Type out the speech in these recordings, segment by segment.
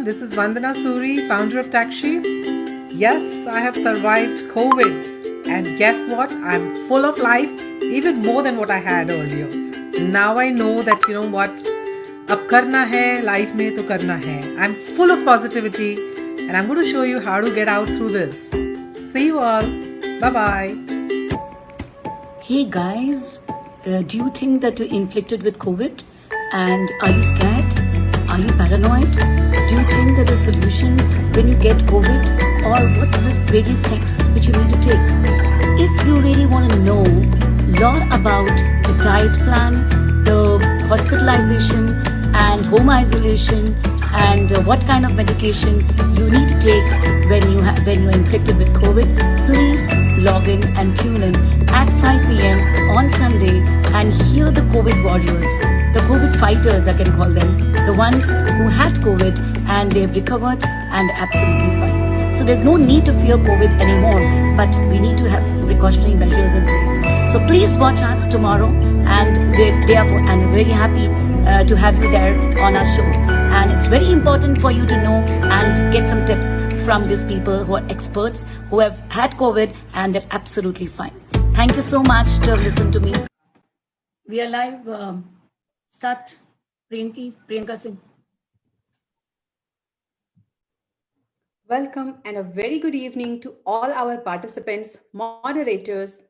everyone. This is Vandana Suri, founder of Takshi. Yes, I have survived COVID. And guess what? I'm full of life, even more than what I had earlier. Now I know that, you know what? अब करना है life में तो करना है. I'm full of positivity and I'm going to show you how to get out through this. See you all. Bye-bye. Hey guys, do you think that you're inflicted with COVID? And are you scared? Are you paranoid? Do you think that the solution when you get COVID? Or what are the various steps which you need to take? If you really want to know a lot about the diet plan, the hospitalization and home isolation and what kind of medication you need to take when you're infected with COVID, please log in and tune in at 5 p.m. on Sunday and hear the COVID warriors, the COVID fighters, I can call them, the ones who had COVID and they've recovered and absolutely fine. So there's no need to fear COVID anymore, but we need to have precautionary measures in place. So please watch us tomorrow, and we're very happy to have you there on our show. And it's very important for you to know and get some tips from these people who are experts, who have had COVID and they're absolutely fine. Thank you so much to have listened to me. We are live. Start, Priyanka Singh. Welcome and a very good evening to all our participants, moderators,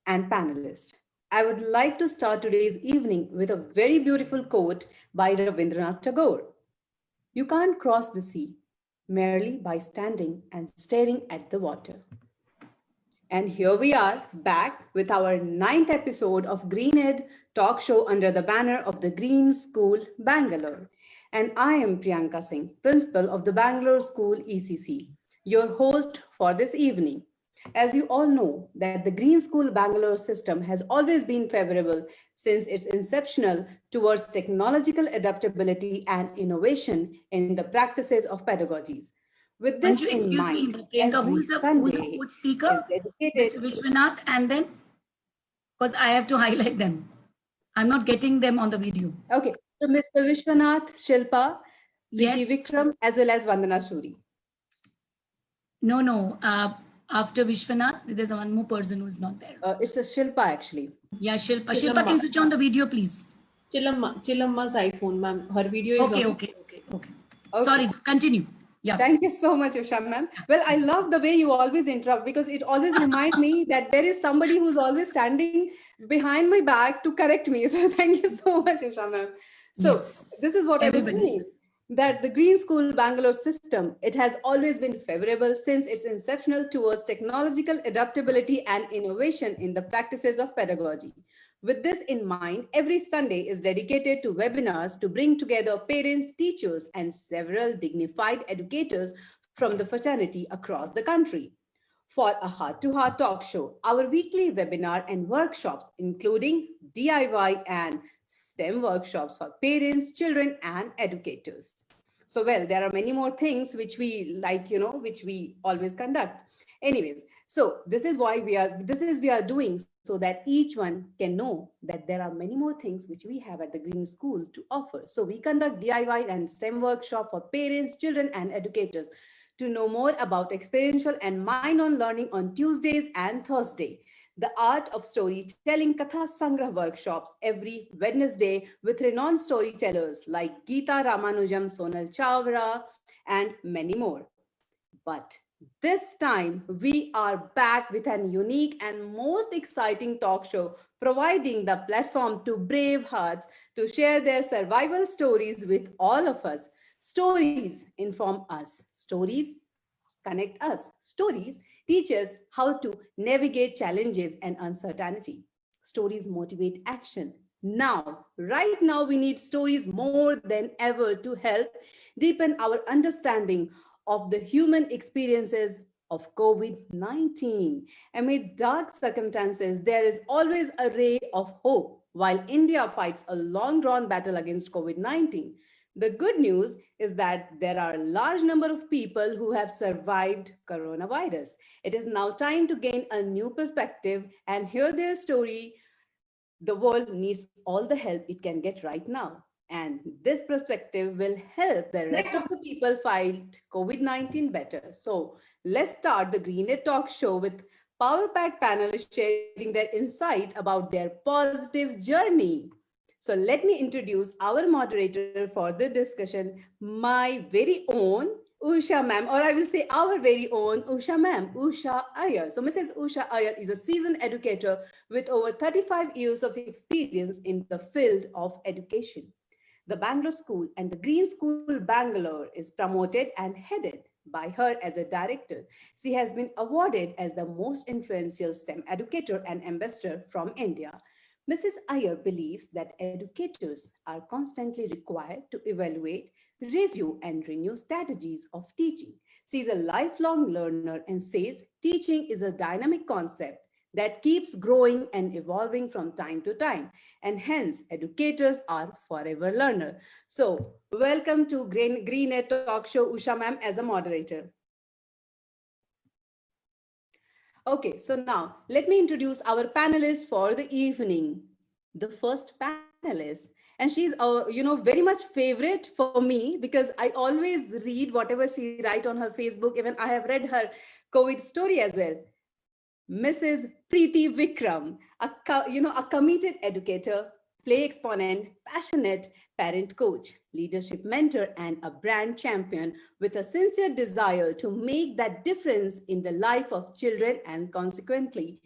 and panelists. I would like to start today's evening with a very beautiful quote by Rabindranath Tagore. You can't cross the sea merely by standing and staring at the water. And here we are back with our 9th episode of Green Ed talk show under the banner of the Green School, Bangalore. And I am Priyanka Singh, principal of the Bangalore School ECC, your host for this evening. As you all know, that the Green School Bangalore system has always been favorable since its inception towards technological adaptability and innovation in the practices of pedagogies. With this in mind, Priyanka, who's the fourth speaker? Mr. Vishwanath, and then, because I have to highlight them. I'm not getting them on the video. Okay, so Mr. Vishwanath, Shilpa, Preeti Vikram, as well as Vandana Suri. No. After Vishwanath, there's one more person who's not there. It's a Shilpa actually. Yeah, Shilpa. Shilpa, can you switch on the video, please? Chilamma's iPhone, ma'am. Her video is Okay. Sorry, continue. Yeah. Thank you so much, Usha ma'am. Well, I love the way you always interrupt because it always reminds me that there is somebody who's always standing behind my back to correct me. So thank you so much, Usha ma'am. So This is what I was saying, that the Green School Bangalore system, it has always been favorable since its inception towards technological adaptability and innovation in the practices of pedagogy. With this in mind, every Sunday is dedicated to webinars to bring together parents, teachers, and several dignified educators from the fraternity across the country for a heart-to-heart talk show. Our weekly webinar and workshops, including DIY and STEM workshops for parents, children, and educators. So, well, there are many more things which we which we always conduct. Anyways, so this is we are doing so that each one can know that there are many more things which we have at the Green School to offer. So we conduct DIY and STEM workshop for parents, children, and educators. To know more about experiential and mind-on learning on Tuesdays and Thursday, the art of storytelling Katha Sangrah workshops every Wednesday with renowned storytellers like Geeta Ramanujam, Sonal Chawra, and many more. But this time, we are back with an unique and most exciting talk show, providing the platform to brave hearts to share their survival stories with all of us. Stories inform us. Stories connect us. Stories teach us how to navigate challenges and uncertainty. Stories motivate action. Now, right now, we need stories more than ever to help deepen our understanding of the human experiences of COVID-19. Amid dark circumstances, there is always a ray of hope while India fights a long-drawn battle against COVID-19. The good news is that there are a large number of people who have survived coronavirus. It is now time to gain a new perspective and hear their story. The world needs all the help it can get right now. And this perspective will help the rest of the people fight COVID-19 better. So let's start the Greenlit Talk Show with Power Pack panelists sharing their insight about their positive journey. So let me introduce our moderator for the discussion, my very own Usha ma'am, or I will say our very own Usha ma'am, Usha Iyer. So Mrs. Usha Iyer is a seasoned educator with over 35 years of experience in the field of education. The Bangalore School and the Green School Bangalore is promoted and headed by her as a director. She has been awarded as the most influential STEM educator and ambassador from India. Mrs. Iyer believes that educators are constantly required to evaluate, review, and renew strategies of teaching. She is a lifelong learner and says teaching is a dynamic concept that keeps growing and evolving from time to time, and hence educators are forever learner. So welcome to Green Air Talk Show, Usha ma'am, as a moderator. Okay, so now let me introduce our panelists for the evening. The first panelist, and she's very much favorite for me because I always read whatever she write on her Facebook. Even I have read her COVID story as well. Mrs. Preeti Vikram, a committed educator, play exponent, passionate parent coach, leadership mentor, and a brand champion with a sincere desire to make that difference in the life of children and consequently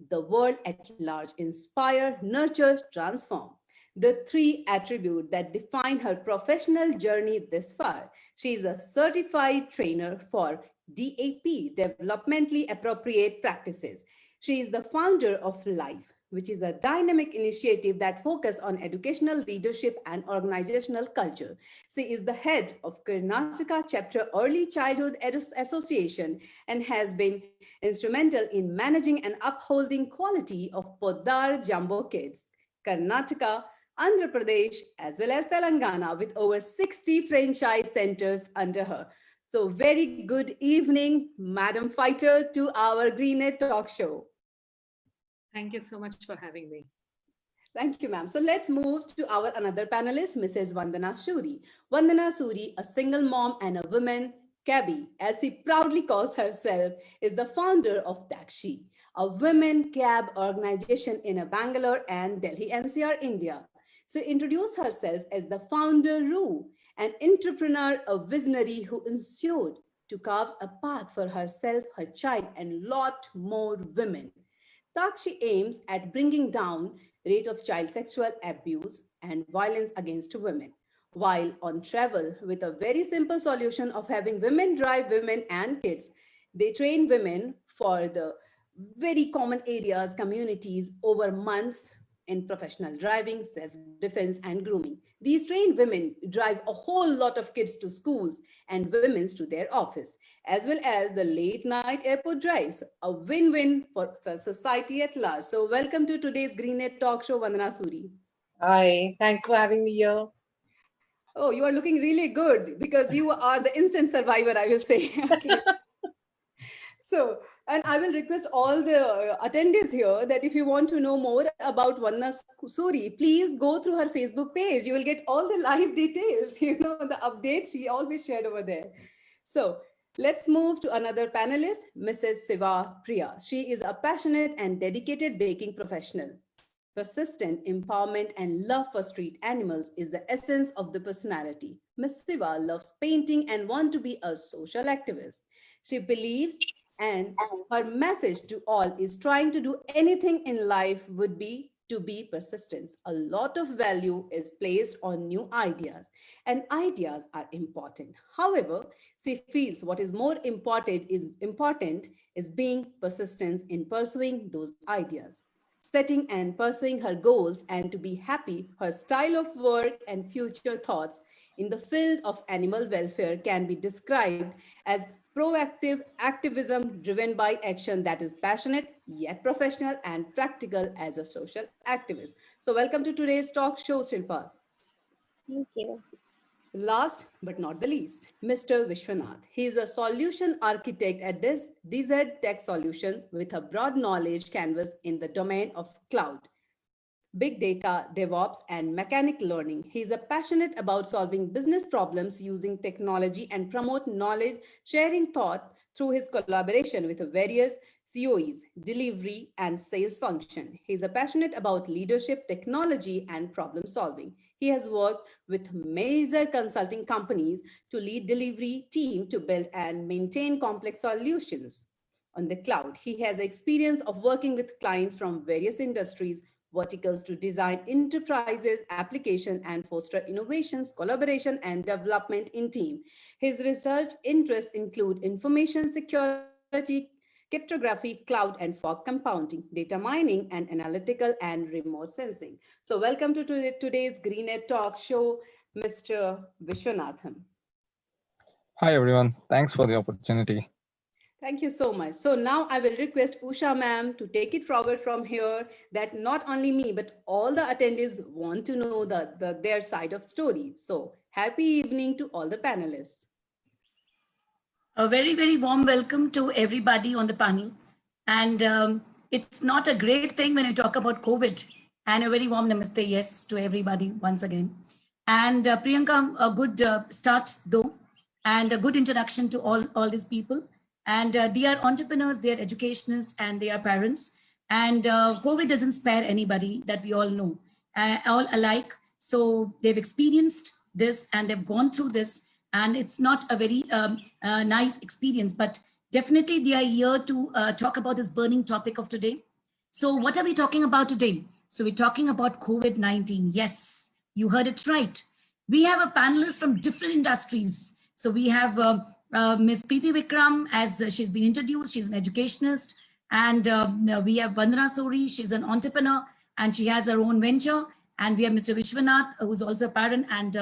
the world at large. Inspire, nurture, transform. The three attributes that define her professional journey this far. She is a certified trainer for DAP, Developmentally Appropriate Practices. She is the founder of Life, which is a dynamic initiative that focuses on educational leadership and organizational culture. She is the head of Karnataka Chapter Early Childhood Association and has been instrumental in managing and upholding quality of Poddar Jumbo Kids, Karnataka, Andhra Pradesh, as well as Telangana, with over 60 franchise centers under her. So very good evening, Madam Fighter, to our Greenlit Talk Show. Thank you so much for having me. Thank you, ma'am. So let's move to our another panelist, Mrs. Vandana Suri. Vandana Suri, a single mom and a woman cabby, as she proudly calls herself, is the founder of Taxi, a women cab organization in Bangalore and Delhi NCR, India. So introduce herself as the founder Roo, an entrepreneur, a visionary who ensured to carve a path for herself, her child, and lot more women. Takshi aims at bringing down rate of child sexual abuse and violence against women, while on travel with a very simple solution of having women drive women and kids. They train women for the very common areas, communities over months in professional driving, self-defense, and grooming. These trained women drive a whole lot of kids to schools and women's to their office, as well as the late night airport drives, a win-win for the society at large. So welcome to today's Greenlit Talk Show, Vandana Suri. Hi, thanks for having me here. Oh, you are looking really good because you are the instant survivor, I will say. Okay. So, and I will request all the attendees here that if you want to know more about Vandana Suri, please go through her Facebook page. You will get all the live details, the updates she always shared over there. So let's move to another panelist, Mrs. Siva Priya. She is a passionate and dedicated baking professional. Persistent empowerment and love for street animals is the essence of the personality. Ms. Siva loves painting and wants to be a social activist. She believes, and her message to all is trying to do anything in life would be to be persistent. A lot of value is placed on new ideas, and ideas are important. However, she feels what is more important is being persistent in pursuing those ideas, setting and pursuing her goals, and to be happy. Her style of work and future thoughts in the field of animal welfare can be described as proactive activism driven by action that is passionate yet professional and practical as a social activist. So welcome to today's talk show, Shilpa. Thank you. So last but not the least, Mr. Vishwanath. He is a solution architect at DZ Tech Solution with a broad knowledge canvas in the domain of cloud. big data, DevOps, and mechanic learning. He's a passionate about solving business problems using technology and promote knowledge sharing thought through his collaboration with various COEs, delivery, and sales function. He's a passionate about leadership, technology, and problem solving. He has worked with major consulting companies to lead delivery team to build and maintain complex solutions on the cloud. He has experience of working with clients from various industries, verticals to design enterprises, application, and foster innovations, collaboration, and development in team. His research interests include information security, cryptography, cloud and fog compounding, data mining, and analytical and remote sensing. So welcome to today's Greenet Talk Show, Mr. Vishwanathan. Hi everyone, thanks for the opportunity. Thank you so much. So now I will request Usha ma'am to take it forward from here, that not only me, but all the attendees want to know their side of story. So happy evening to all the panelists. A very, very warm welcome to everybody on the panel. And it's not a great thing when you talk about COVID. And a very warm namaste, yes, to everybody once again. And Priyanka, a good start though, and a good introduction to all these people. And they are entrepreneurs, they are educationists, and they are parents. And COVID doesn't spare anybody, that we all know, all alike. So they've experienced this and they've gone through this. And it's not a very nice experience, but definitely they are here to talk about this burning topic of today. So what are we talking about today? So we're talking about COVID-19. Yes, you heard it right. We have a panelist from different industries. So we have Ms. Preeti Vikram, as she's been introduced, she's an educationist. And we have Vandana Suri, she's an entrepreneur and she has her own venture. And we have Mr. Vishwanath, who's also a parent, and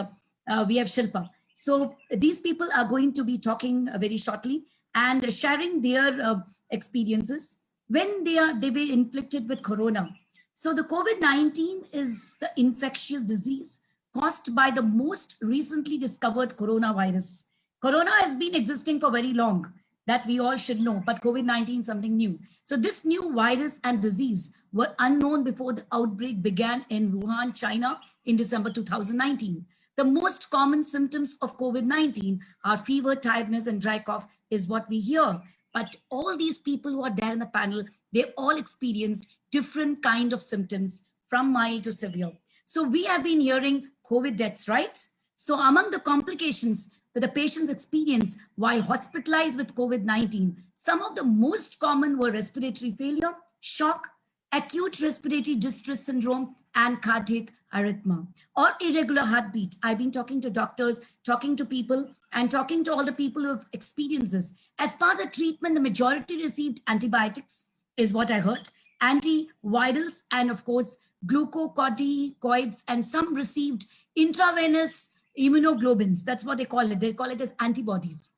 we have Shilpa. So these people are going to be talking very shortly and sharing their experiences when they were inflicted with corona. So the COVID-19 is the infectious disease caused by the most recently discovered coronavirus. Corona has been existing for very long, that we all should know, but COVID-19 is something new. So this new virus and disease were unknown before the outbreak began in Wuhan, China in December 2019. The most common symptoms of COVID-19 are fever, tiredness, and dry cough is what we hear. But all these people who are there in the panel, they all experienced different kind of symptoms from mild to severe. So we have been hearing COVID deaths, right? So among the complications that the patients experience while hospitalized with COVID-19, some of the most common were respiratory failure, shock, acute respiratory distress syndrome, and cardiac arrhythmia or irregular heartbeat. I've been talking to doctors, talking to people, and talking to all the people who have experienced this. As part of the treatment, the majority received antibiotics, is what I heard, antivirals, and of course, glucocorticoids, and some received intravenous immunoglobulins. That's what they call it. They call it as antibodies,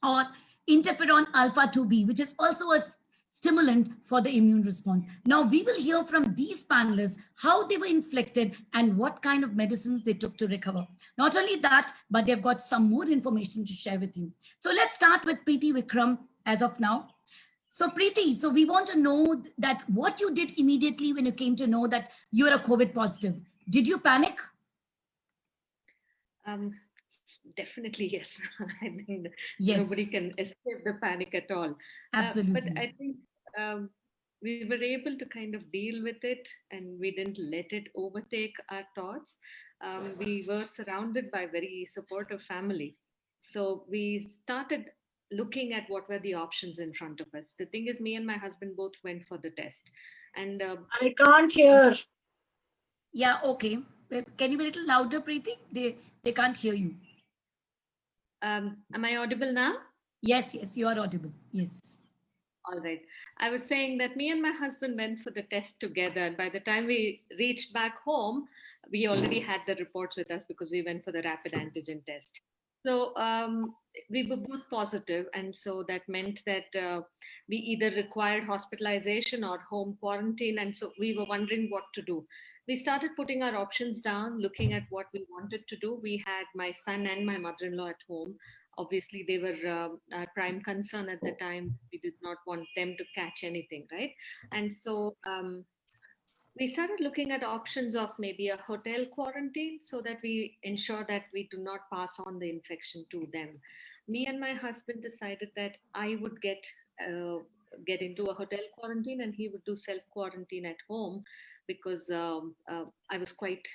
or interferon alpha 2b, which is also a stimulant for the immune response. Now we will hear from these panelists how they were inflicted and what kind of medicines they took to recover. Not only that, but they've got some more information to share with you. So let's start with Preeti Vikram as of now. So Preeti, so we want to know that what you did immediately when you came to know that you're a COVID positive. Did you panic? Definitely, yes. I mean, Yes. nobody can escape the panic at all. Absolutely. But I think we were able to kind of deal with it and we didn't let it overtake our thoughts. We were surrounded by very supportive family. So we started looking at what were the options in front of us. The thing is, me and my husband both went for the test. And I can't hear. Yeah, okay. Can you be a little louder, Preeti? They can't hear you. am I audible now? Yes, yes, you are audible. Yes. All right. I was saying that me and my husband went for the test together. And by the time we reached back home, we already had the reports with us because we went for the rapid antigen test. So we were both positive, and so that meant that we either required hospitalization or home quarantine. And so we were wondering what to do. We started putting our options down, looking at what we wanted to do. We had my son and my mother-in-law at home. Obviously, they were our prime concern at the time. We did not want them to catch anything, right? And so we started looking at options of maybe a hotel quarantine so that we ensure that we do not pass on the infection to them. Me and my husband decided that I would get into a hotel quarantine and he would do self quarantine at home because I was quite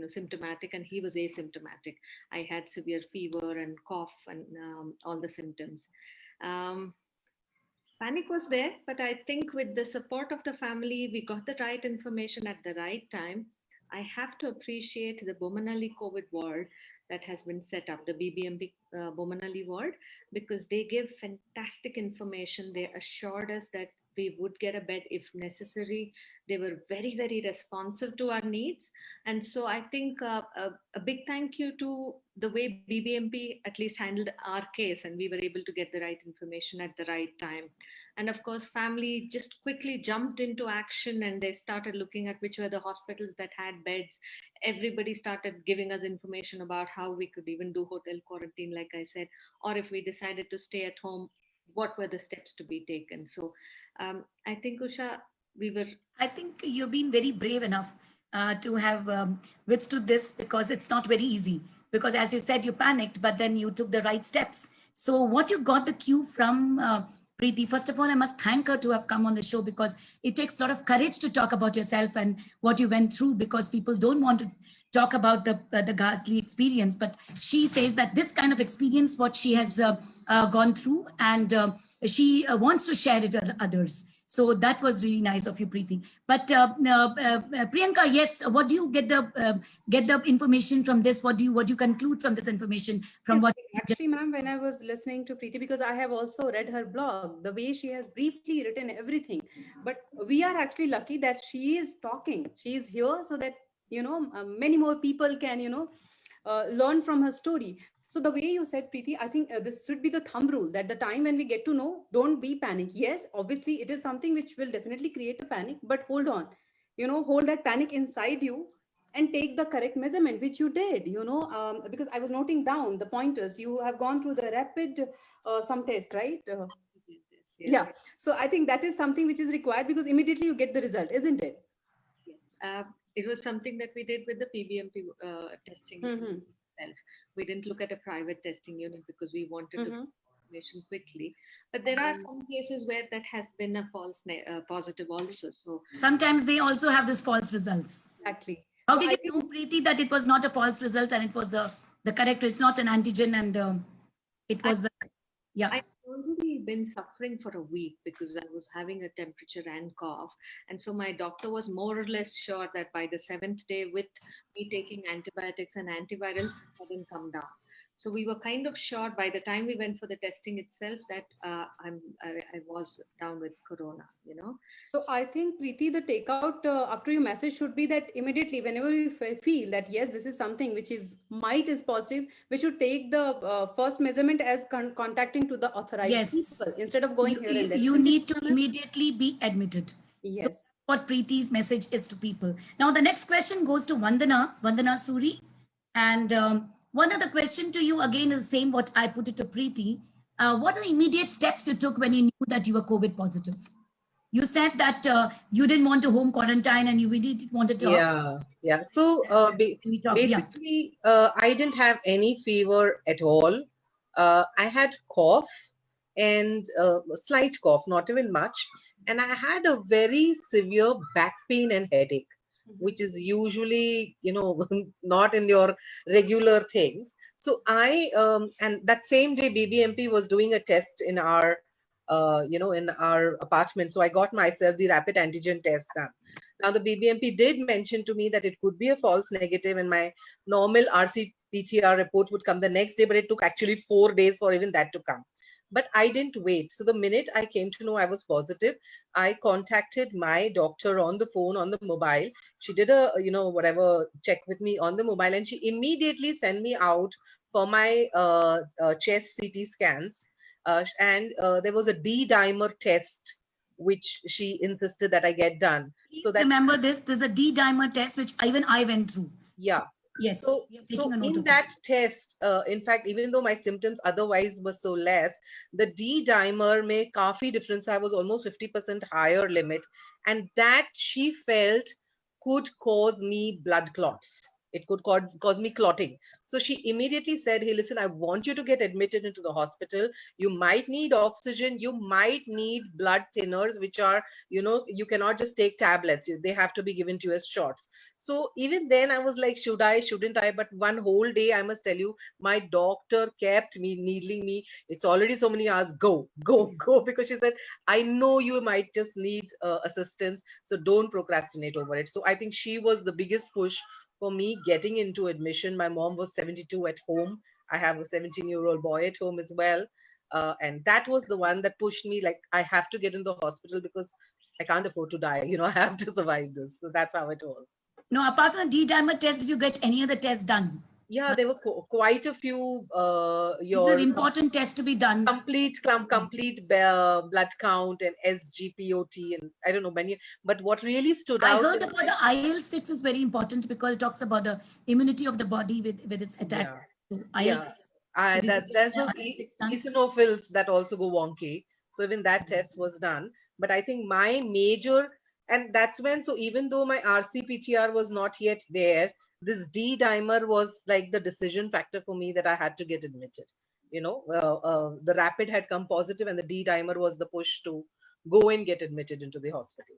symptomatic and he was asymptomatic. I had severe fever and cough and all the symptoms. Um, Panic was there, but I think with the support of the family, we got the right information at the right time. I have to appreciate the Bomanali COVID ward that has been set up, the BBMP Bomanali ward, because they give fantastic information. They assured us that we would get a bed if necessary. They were very, very responsive to our needs. And so I think a big thank you to the way BBMP at least handled our case, and we were able to get the right information at the right time. And of course, family just quickly jumped into action and they started looking at which were the hospitals that had beds. Everybody started giving us information about how we could even do hotel quarantine, like I said, or if we decided to stay at home, what were the steps to be taken. So I think, Usha, we were. I think you've been very brave enough to have withstood this, because it's not very easy. Because as you said, you panicked, but then you took the right steps. So what you got the cue from Preeti, first of all, I must thank her to have come on the show, because it takes a lot of courage to talk about yourself and what you went through, because people don't want to talk about the ghastly experience. But she says that this kind of experience, what she has gone through, and she wants to share it with others. So that was really nice of you, Preeti. But Priyanka, yes, what do you get the information from this? What do you conclude from this information? From Yes, what? actually, ma'am, when I was listening to Preeti, because I have also read her blog, the way she has briefly written everything, but we are actually lucky that she is talking. She is here so that, many more people can, learn from her story. So the way you said, Preeti, I think this should be the thumb rule, that the time when we get to know, don't be panic. Yes, obviously it is something which will definitely create a panic, but hold on, hold that panic inside you and take the correct measurement, which you did, because I was noting down the pointers. You have gone through the rapid some test, right? Yes. Yeah. So I think that is something which is required, because immediately you get the result, isn't it? Yes. It was something that we did with the PBMP testing itself. We didn't look at a private testing unit because we wanted to get information quickly. But there are some cases where that has been a false positive also. So Sometimes they also have this false results. Exactly. How So did I you know, Preeti, that it was not a false result and it was the correct? It's not an antigen, and it was yeah. I've already been suffering for a week because I was having a temperature and cough. And so my doctor was more or less sure that by the 7th day, with me taking antibiotics and antivirals, it hadn't come down. So we were kind of sure by the time we went for the testing itself that I was down with corona, So I think, Preeti, the takeout after your message should be that immediately, whenever we feel that yes, this is something which is positive, we should take the first measurement as contacting to the authorized people instead of going here and there. You need to immediately be admitted. Yes. So what Preeti's message is to people. Now the next question goes to Vandana Suri, and one other question to you again is the same what I put it to Preeti. What are the immediate steps you took when you knew that you were COVID positive? You said that you didn't want to home quarantine and you really wanted to. Yeah. So basically, I didn't have any fever at all. I had cough and a slight cough, not even much. And I had a very severe back pain and headache, which is usually, not in your regular things. So and that same day, BBMP was doing a test in our in our apartment. So I got myself the rapid antigen test done. Now the BBMP did mention to me that it could be a false negative and my normal RC-PCR report would come the next day, but it took actually 4 days for even that to come. But I didn't wait. So the minute I came to know I was positive, I contacted my doctor on the phone, on the mobile. She did a, whatever check with me on the mobile, and she immediately sent me out for my chest CT scans. And there was a D-dimer test, which she insisted that I get done. Please remember this, there's a D-dimer test, which even I went through. Yeah. Yes. So, we are taking a note in of that it. test, in fact, even though my symptoms otherwise were so less, the D dimer may काफी difference. I was almost 50% higher limit, and that she felt could cause me blood clots. It could cause me clotting. So she immediately said, "Hey, listen, I want you to get admitted into the hospital. You might need oxygen. You might need blood thinners, which are, you cannot just take tablets. They have to be given to you as shots." So even then I was like, should I, shouldn't I? But one whole day, I must tell you, my doctor kept me needling me. It's already so many hours. Go, go, go. Because she said, I know you might just need assistance. So don't procrastinate over it. So I think she was the biggest push for me getting into admission. My mom was 72 at home. I have a 17-year-old boy at home as well. And that was the one that pushed me, like, I have to get in the hospital because I can't afford to die. I have to survive this. So that's how it was. No, apart from the D-dimer test, did you get any other test done? Yeah, there were quite a few. These are important tests to be done. Complete blood count and SGPOT and I don't know many. But what really stood I out. heard about the IL-6 is very important because it talks about the immunity of the body with its attack. Yeah. So IL-6. There's those eosinophils that also go wonky. So even that test was done. But I think my major, and that's when, so even though my RC-PCR was not yet there, this D dimer was like the decision factor for me that I had to get admitted. The rapid had come positive and the D dimer was the push to go and get admitted into the hospital.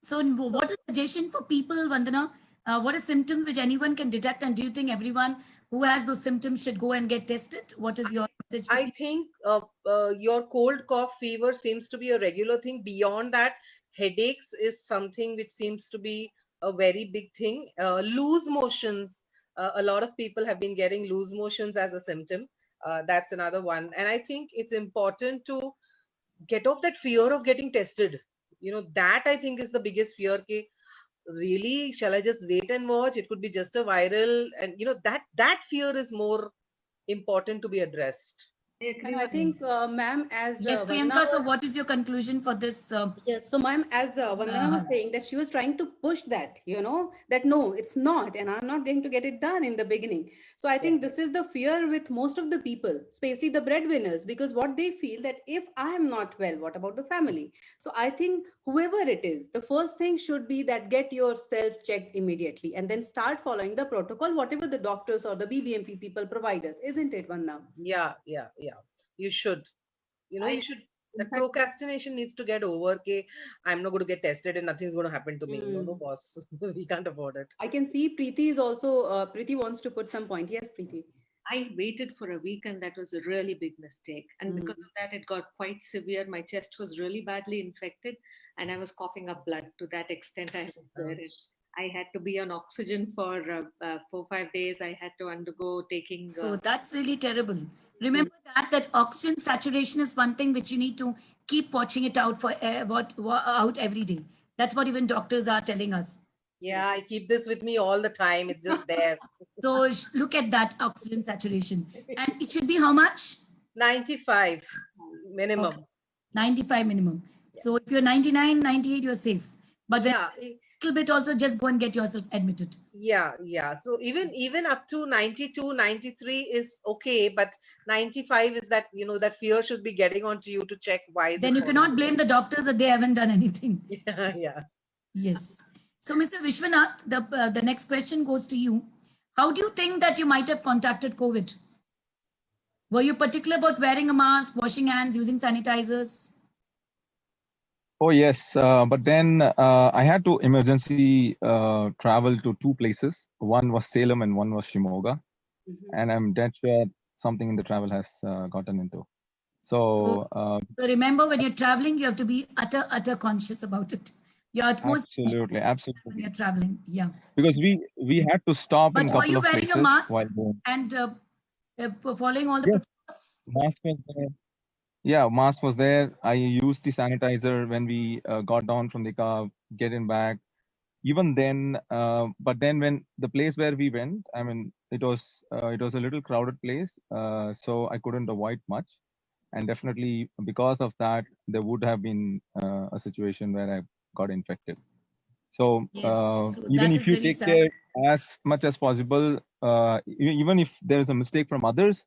So what is the suggestion for people, Vandana? What are symptoms which anyone can detect? And do you think everyone who has those symptoms should go and get tested? What is your message? I think your cold, cough, fever seems to be a regular thing. Beyond that, headaches is something which seems to be a very big thing. Loose motions. A lot of people have been getting loose motions as a symptom. That's another one. And I think it's important to get off that fear of getting tested. That I think is the biggest fear. Really, shall I just wait and watch? It could be just a viral. And that fear is more important to be addressed. And I think, ma'am, as yes, Priyanka, so what is your conclusion for this? Yes, so ma'am, as Vandana was saying, that she was trying to push that, that no, it's not, and I'm not going to get it done in the beginning. So I think this is the fear with most of the people, especially the breadwinners, because what they feel that if I am not well, what about the family? So I think whoever it is, the first thing should be that get yourself checked immediately and then start following the protocol, whatever the doctors or the BBMP people provide us, isn't it, Vandana? Yeah. You should. You should. That procrastination needs to get over. I'm not going to get tested and nothing's going to happen to me. No, boss. We can't afford it. I can see Preeti is also, Preeti wants to put some point. Yes, Preeti. I waited for a week and that was a really big mistake. And because of that, it got quite severe. My chest was really badly infected and I was coughing up blood to that extent. I had to be on oxygen for 4-5 days. I had to undergo taking. So that's really terrible. Remember that oxygen saturation is one thing which you need to keep watching it out for out every day. That's what even doctors are telling us. Yeah, I keep this with me all the time. It's just there. So look at that oxygen saturation. And it should be how much? 95 minimum. Okay. 95 minimum. Yeah. So if you're 99, 98, you're safe. But a little bit also, just go and get yourself admitted. Yeah. So even up to 92, 93 is okay. But 95 is that, that fear should be getting onto you to check why. Then you cannot blame the doctors that they haven't done anything. Yeah. Yes. So, Mr. Vishwanath, the next question goes to you. How do you think that you might have contacted COVID? Were you particular about wearing a mask, washing hands, using sanitizers? Oh, yes. But then I had to emergency travel to two places. One was Salem and one was Shimoga. And I'm dead sure something in the travel has gotten into. So remember, when you're traveling, you have to be utter conscious about it. Your utmost absolutely. When you're traveling, yeah. Because we had to stop in a couple of places. But were you wearing a mask and following all the protocols? Mask was there. Yeah, mask was there. I used the sanitizer when we got down from the car, getting back. Even then, but then when the place where we went, I mean, it was a little crowded place, so I couldn't avoid much. And definitely because of that, there would have been a situation where I got infected. So Yes, so even that if is you very take sad. care as much as possible, even if there is a mistake from others,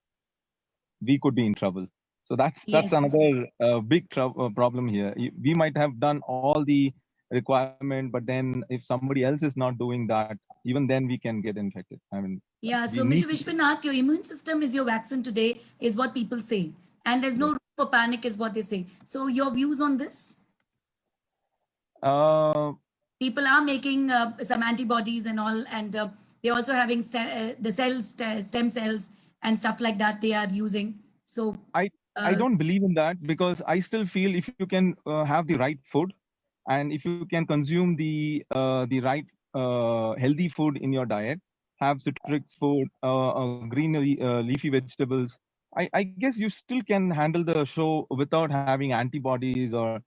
we could be in trouble. So that's Yes. another big problem here. We might have done all the requirement, but then if somebody else is not doing that, even then we can get infected. I mean, Yeah, we so need Mr. to. Vishwanath, your immune system is your vaccine today, is what people say. And there's no Yes. room for panic, is what they say. So, your views on this? Uh, People are making some antibodies and all, and they're also having the stem cells and stuff like that they are using. So, I I don't believe in that, because I still feel if you can have the right food, and if you can consume the right healthy food in your diet, have citrus food, greenery, leafy vegetables, I guess you still can handle the show without having antibodies or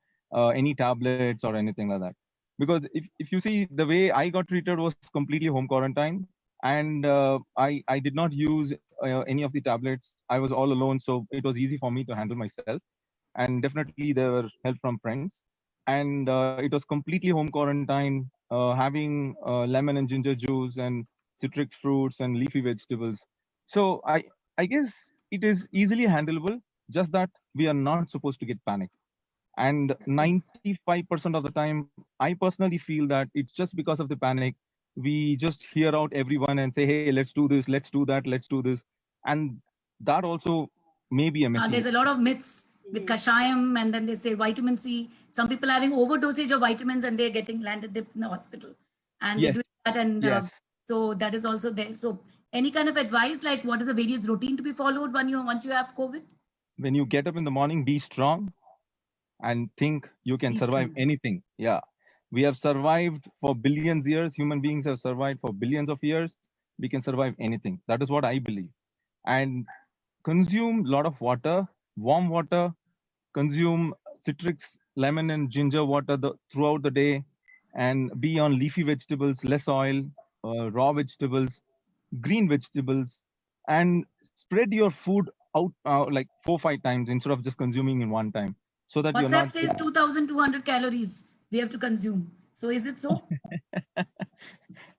any tablets or anything like that. Because if you see, the way I got treated was completely home quarantine, and I did not use any of the tablets. I was all alone, so it was easy for me to handle myself. And definitely there were help from friends, and it was completely home quarantine, having lemon and ginger juice and citric fruits and leafy vegetables. So I guess it is easily handleable, just that we are not supposed to get panicked. And 95% of the time, I personally feel that it's just because of the panic. We just hear out everyone and say, hey, let's do this, let's do that, let's do this. And that also may be a there's mistake. a lot of myths with kashayam, and then they say vitamin C. Some people are having overdosage of vitamins and they're getting landed in the hospital. And they're Yes, doing that, and yes. so that is also there. So, any kind of advice, like what are the various routine to be followed when once you have COVID? When you get up in the morning, be strong and think you can Be survive strong. anything. Yeah. We have survived for billions years. Human beings have survived for billions of years. We can survive anything. That is what I believe. And consume a lot of water, warm water, consume citrus, lemon, and ginger water throughout the day, and be on leafy vegetables, less oil, raw vegetables, green vegetables, and spread your food out like 4 or 5 times instead of just consuming in one time, so that you're not. WhatsApp says 2,200 calories we have to consume. So, is it so?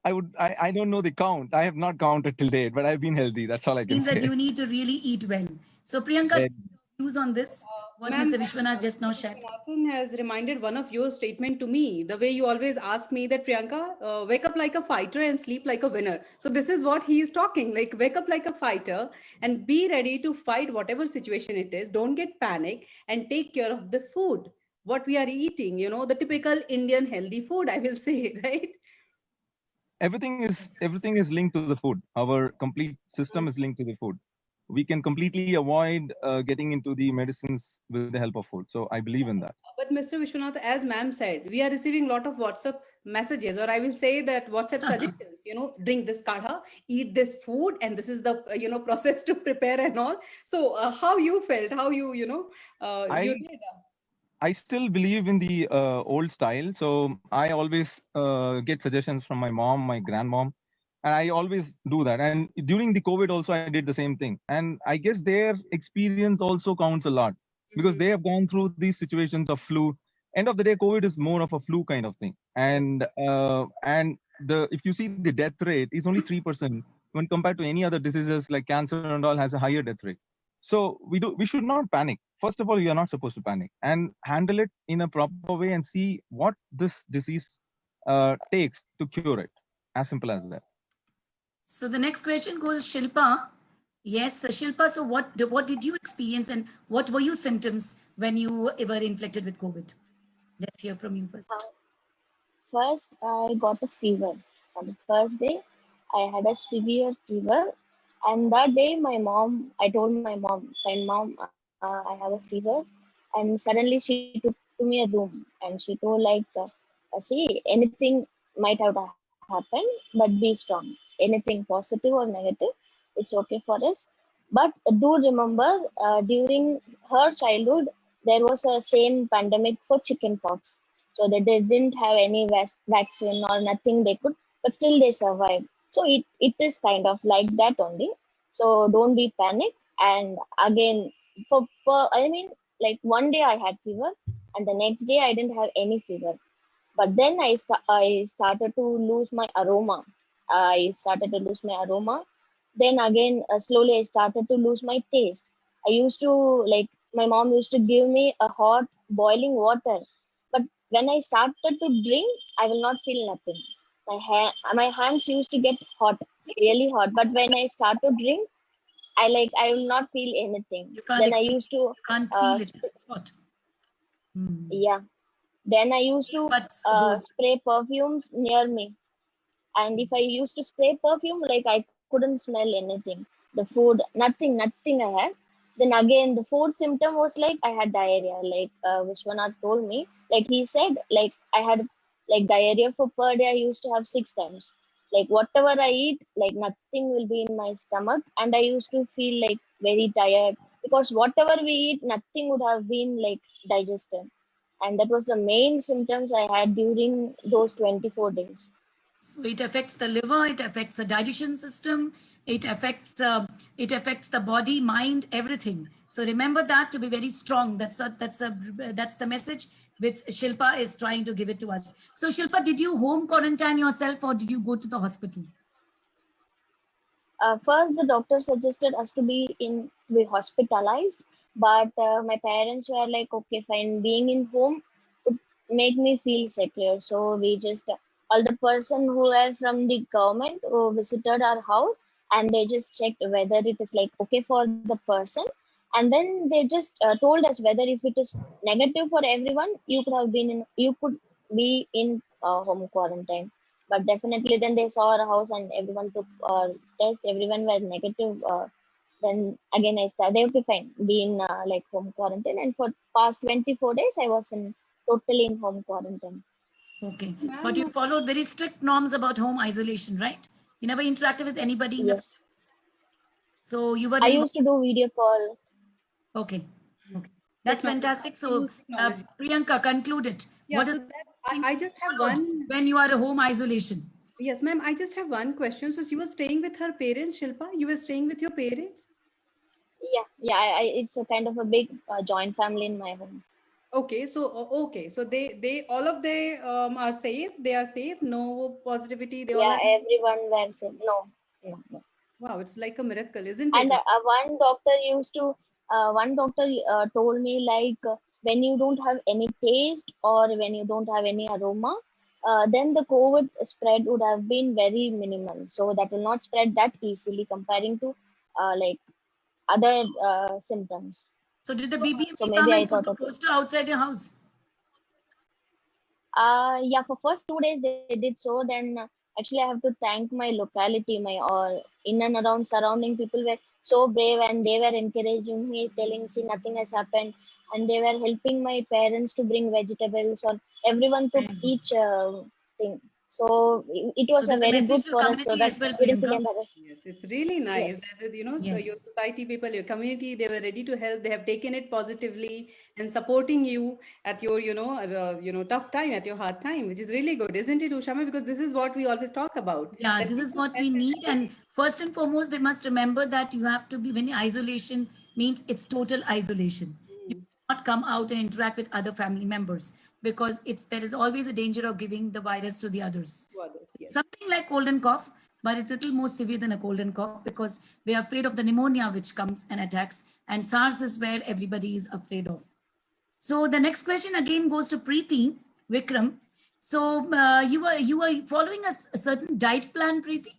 I don't know the count. I have not counted till date, but I've been healthy. That's all I can Means that say. you need to really eat well. So, Priyanka, Very- views on this? What Ma'am, Mr. Vishwanath just now Mr. shared. Vishwanathan has reminded one of your statement to me, the way you always ask me that Priyanka, wake up like a fighter and sleep like a winner. So this is what he is talking, like wake up like a fighter and be ready to fight whatever situation it is. Don't get panic and take care of the food, what we are eating, the typical Indian healthy food, I will say, right? everything is linked to the food. Our complete system is linked to the food. We can completely avoid getting into the medicines with the help of food. So I believe in that. But Mr. Vishwanath, as ma'am said, we are receiving a lot of WhatsApp messages, or I will say that WhatsApp suggestions, drink this kadha, eat this food, and this is the, process to prepare and all. So how you felt, how you I did? I still believe in the old style. So I always get suggestions from my mom, my grandmom, and I always do that. And during the COVID also, I did the same thing. And I guess their experience also counts a lot, because they have gone through these situations of flu. End of the day, COVID is more of a flu kind of thing. And the if you see the death rate is only 3% when compared to any other diseases like cancer and all has a higher death rate. So we should not panic. First of all, you are not supposed to panic, and handle it in a proper way and see what this disease takes to cure it. As simple as that. So the next question goes Shilpa. Yes, Shilpa. So what did you experience, and what were your symptoms when you were infected with COVID? Let's hear from you first. First, I got a fever. On the first day, I had a severe fever, and that day, I told my mom, "Fine, mom, I have a fever," and suddenly she took to me a room and she told like, "See, anything might have happened, but be strong. Anything positive or negative, it's okay for us. But do remember, during her childhood, there was a same pandemic for chickenpox, so they didn't have any vaccine or nothing they could, but still they survived. So it is kind of like that only. So don't be panic. And again, I mean, like one day I had fever and the next day I didn't have any fever, But then I started to lose my aroma. I started to lose my aroma. Then again, slowly I started to lose my taste. I used to, like, my mom used to give me a hot boiling water, but when I started to drink, I will not feel nothing. My hands used to get hot, really hot. But when I start to drink, I will not feel anything. You can't Then I explain. used to You can't feel it. sp- That's what. Hmm. yeah. Then I used Taste to buds goes. spray perfumes near me, and if I used to spray perfume, like, I couldn't smell anything. The food, nothing I had. Then again, the fourth symptom was like I had diarrhea. Like, Vishwanath told me, like, he said, like, I had like diarrhea for per day. I used to have 6 times. Like, whatever I eat, like, nothing will be in my stomach, and I used to feel like very tired, because whatever we eat, nothing would have been like digested, and that was the main symptoms I had during those 24 days. So it affects the liver, it affects the digestion system, it affects the body, mind, everything. So remember that to be very strong. That's the message which Shilpa is trying to give it to us. So Shilpa, did you home quarantine yourself or did you go to the hospital? First, the doctor suggested us to be hospitalized, but my parents were like, okay, fine, being in home would make me feel secure. So we just all the person who were from the government who visited our house, and they just checked whether it is like okay for the person, and then they just told us whether if it is negative for everyone, you could be in home quarantine. But definitely, then they saw our house and everyone took test. Everyone were negative. Then again, I started. Okay, fine. Be in like home quarantine, and for past 24 days, I was in totally in home quarantine. Okay. Ma'am, But you followed very strict norms about home isolation, right? You never interacted with anybody in the. Yes, So you were I in. used to do video call. Okay. Okay. That's technology. fantastic. I So use technology. Priyanka, conclude it. Yeah, What so is that I just have followed one. when you are a home isolation? Yes, ma'am. I just have one question. So you were staying with her parents, Shilpa? You were staying with your parents? Yeah. It's a kind of a big joint family in my home. Okay, so so they all of they are safe. They are safe. No positivity. They all Yeah, are. everyone were saying no. Wow, it's like a miracle, isn't And it? one doctor told me, like, when you don't have any taste or when you don't have any aroma, then the COVID spread would have been very minimal. So that will not spread that easily comparing to like other symptoms. So did the So, So BBMP come maybe I and put thought, a okay. poster outside your house? Yeah, for first 2 days they did so. Then actually I have to thank my locality, my all in and around surrounding people were so brave, and they were encouraging me, telling, see, nothing has happened, and they were helping my parents to bring vegetables, or everyone took Very good. each thing. So it So was a there's a very message good to the for us, so community that as well, we didn't feel Priyanka. embarrassed. yes, it's really nice Yes. that Yes. your society people, your community, they were ready to help. They have taken it positively and supporting you at your tough time, at your hard time, which is really good, isn't it, Ushama? Because this is what we always talk about. Yeah, That this is people what help we need. everybody. And first and foremost, they must remember that you have to be, when isolation means it's total isolation. You Mm, cannot come out and interact with other family members because there is always a danger of giving the virus to the others. to others, yes. Something like cold and cough, but it's a little more severe than a cold and cough because we are afraid of the pneumonia which comes and attacks. And SARS is where everybody is afraid of. So the next question again goes to Preeti Vikram. So you were following a certain diet plan, Preeti.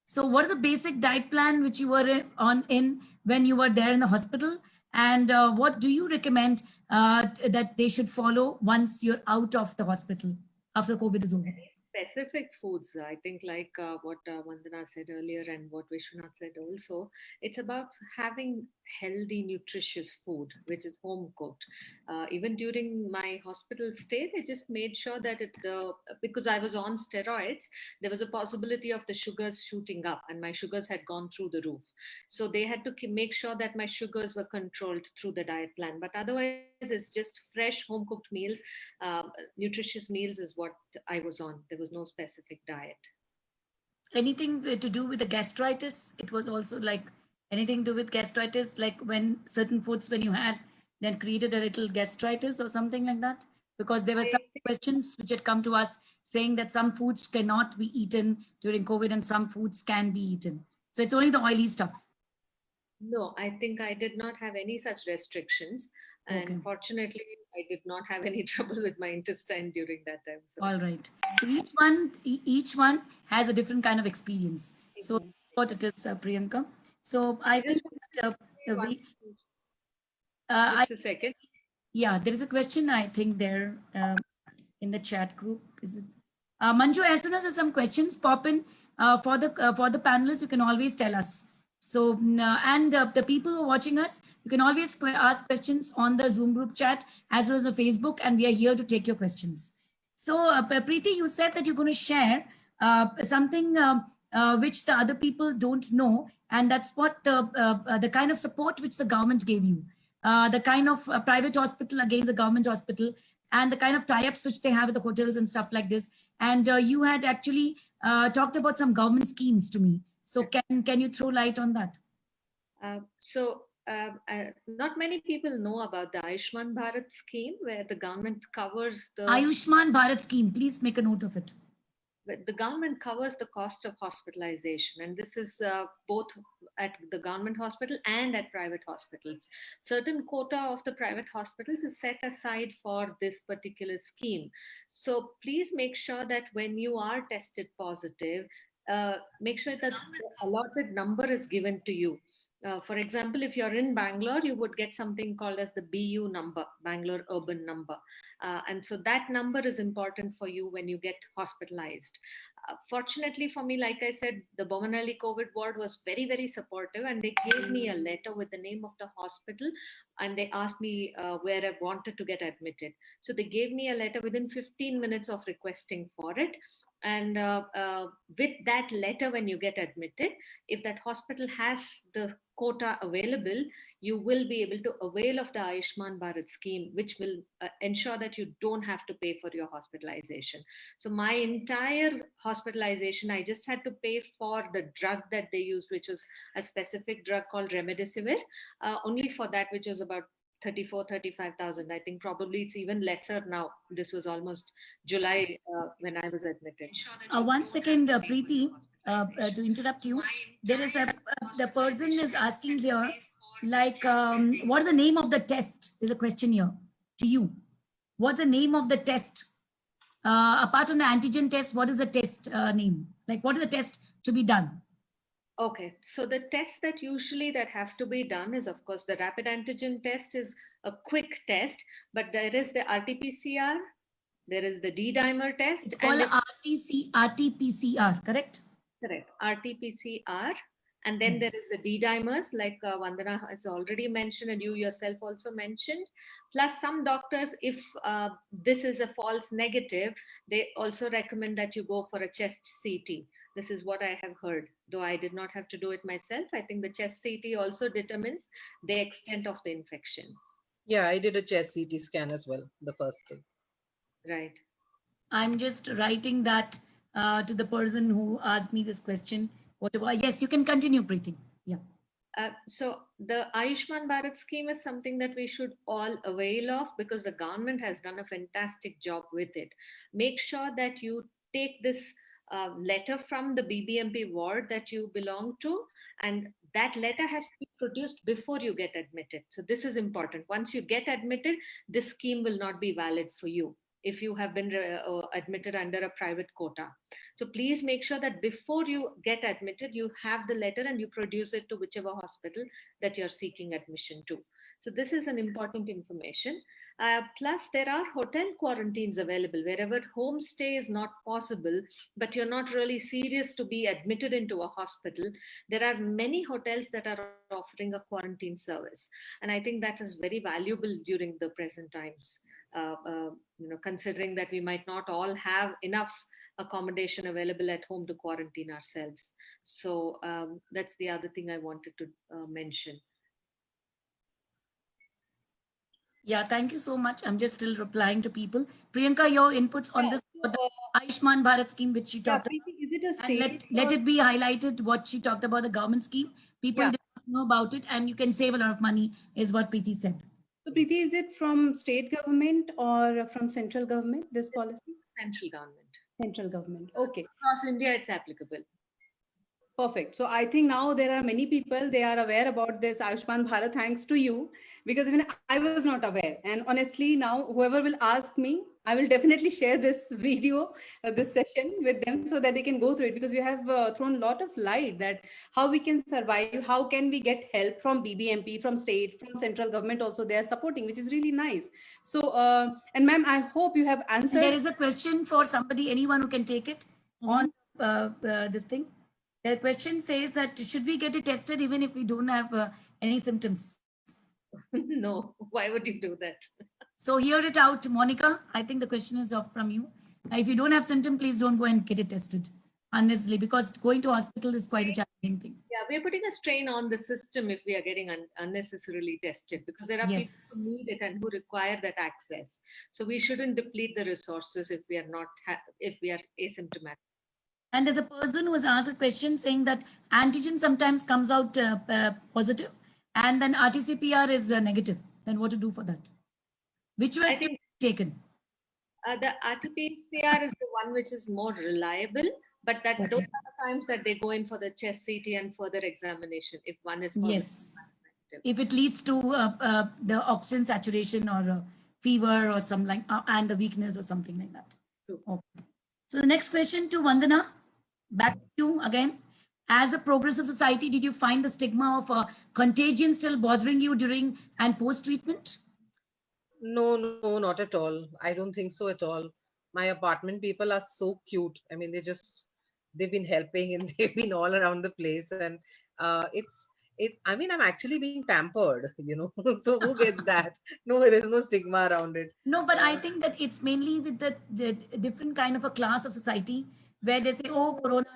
So what is the basic diet plan which you were on in when you were there in the hospital? And what do you recommend that they should follow once you're out of the hospital after COVID is over? Specific foods, I think, like what Vandana said earlier and what Vishwanath said also, it's about having healthy, nutritious food, which is home cooked. Even during my hospital stay, they just made sure that because I was on steroids, there was a possibility of the sugars shooting up, and my sugars had gone through the roof. So they had to make sure that my sugars were controlled through the diet plan. But otherwise, it's just fresh, home cooked meals, nutritious meals is what I was on. There was no specific diet. Anything to do with the gastritis? It was also like anything to do with gastritis, like when certain foods when you had that created a little gastritis or something like that? Because there were some questions which had come to us saying that some foods cannot be eaten during COVID and some foods can be eaten. So it's only the oily stuff. No, I think I did not have any such restrictions. And Okay. fortunately, I did not have any trouble with my intestine during that time. So. All right. So each one has a different kind of experience. So what it is, Priyanka. So I think that, Just a second. Yeah, there is a question, I think, there in the chat group. Is it? Manju, as soon as there's some questions pop in for the panelists, you can always tell us. So, the people who are watching us, you can always ask questions on the Zoom group chat as well as the Facebook, and we are here to take your questions. So, Preeti, you said that you're going to share something which the other people don't know, and that's what the kind of support which the government gave you. The kind of private hospital against the government hospital, and the kind of tie-ups which they have with the hotels and stuff like this. And you had actually talked about some government schemes to me. So can you throw light on that? Not many people know about the Ayushman Bharat scheme, where the government covers the... Ayushman Bharat scheme, please make a note of it. The government covers the cost of hospitalization, and this is both at the government hospital and at private hospitals. Certain quota of the private hospitals is set aside for this particular scheme. So please make sure that when you are tested positive, make sure that the allotted number is given to you. For example, if you're in Bangalore, you would get something called as the BU number, Bangalore Urban Number. And so that number is important for you when you get hospitalized. Fortunately for me, like I said, the Bomanali COVID ward was very, very supportive, and they gave me a letter with the name of the hospital, and they asked me where I wanted to get admitted. So they gave me a letter within 15 minutes of requesting for it. And with that letter, when you get admitted, if that hospital has the quota available, you will be able to avail of the Ayushman Bharat scheme, which will ensure that you don't have to pay for your hospitalization. So my entire hospitalization, I just had to pay for the drug that they used, which was a specific drug called Remdesivir, only for that, which was about 35,000. I think probably it's even lesser now. This was almost July when I was admitted. 1 second, Preeti, to interrupt you. There is the person is asking here, like, what is the name of the test? There's a question here to you. What's the name of the test? Apart from the antigen test, what is the test name? Like, what is the test to be done? Okay, so the tests that have to be done is, of course, the rapid antigen test is a quick test, but there is the RT-PCR, there is the D-dimer test. It's called RT-PCR, correct? Correct, RT-PCR. And then there is the D-dimers, like Vandana has already mentioned, and you yourself also mentioned. Plus some doctors, if this is a false negative, they also recommend that you go for a chest CT. This is what I have heard, though I did not have to do it myself. I think the chest CT also determines the extent of the infection. Yeah, I did a chest CT scan as well the first day. Right. I'm just writing that to the person who asked me this question. Whatever. Yes, you can continue, Preeti. Yeah. So the Ayushman Bharat scheme is something that we should all avail of, because the government has done a fantastic job with it. Make sure that you take this letter from the BBMP ward that you belong to, and that letter has to be produced before you get admitted. So this is important. Once you get admitted, this scheme will not be valid for you if you have been admitted under a private quota. So please make sure that before you get admitted, you have the letter and you produce it to whichever hospital that you're seeking admission to. So this is an important information. Plus, there are hotel quarantines available wherever homestay is not possible, but you're not really serious to be admitted into a hospital. There are many hotels that are offering a quarantine service. And I think that is very valuable during the present times. Considering that we might not all have enough accommodation available at home to quarantine ourselves. So that's the other thing I wanted to mention. Yeah, thank you so much. I'm just still replying to people. Priyanka, your inputs on this the Ayushman Bharat scheme, which she talked about. Is it a state? Let it be highlighted what she talked about, the government scheme. People did not know about it, and you can save a lot of money, is what Preeti said. So Preeti, is it from state government or from central government, this policy? Central government. Central government. Okay. Across India, it's applicable. Perfect. So I think now there are many people, they are aware about this Ayushman Bharat thanks to you, because even I was not aware. And honestly, now whoever will ask me, I will definitely share this video, this session with them so that they can go through it, because you have thrown a lot of light that how we can survive, how can we get help from BBMP, from state, from central government also they are supporting, which is really nice. So, and ma'am, I hope you have answered. There is a question for somebody, anyone who can take it on this thing. The question says that should we get it tested even if we don't have any symptoms? No, why would you do that? So hear it out, Monica. I think the question is from you. If you don't have symptom, please don't go and get it tested unnecessarily, because going to hospital is quite a challenging thing. Yeah, we're putting a strain on the system if we are getting unnecessarily tested, because there are people who need it and who require that access. So we shouldn't deplete the resources if we are not if we are asymptomatic. And there's a person who has asked a question saying that antigen sometimes comes out positive and then RT-PCR is negative. Then what to do for that? Which way to be taken? The RT-PCR is the one which is more reliable, but that those are the times that they go in for the chest CT and further examination if one is positive. Yes. If it leads to the oxygen saturation or fever or some like and the weakness or something like that. Okay. So the next question to Vandana, back to you again. As a progressive society, did you find the stigma of contagion still bothering you during and post-treatment? No, not at all. I don't think so at all. My apartment people are so cute. I mean, they've been helping and they've been all around the place. And I mean, I'm actually being pampered, so who gets that? No, there's no stigma around it. No, but I think that it's mainly with the different kind of a class of society where they say, oh, corona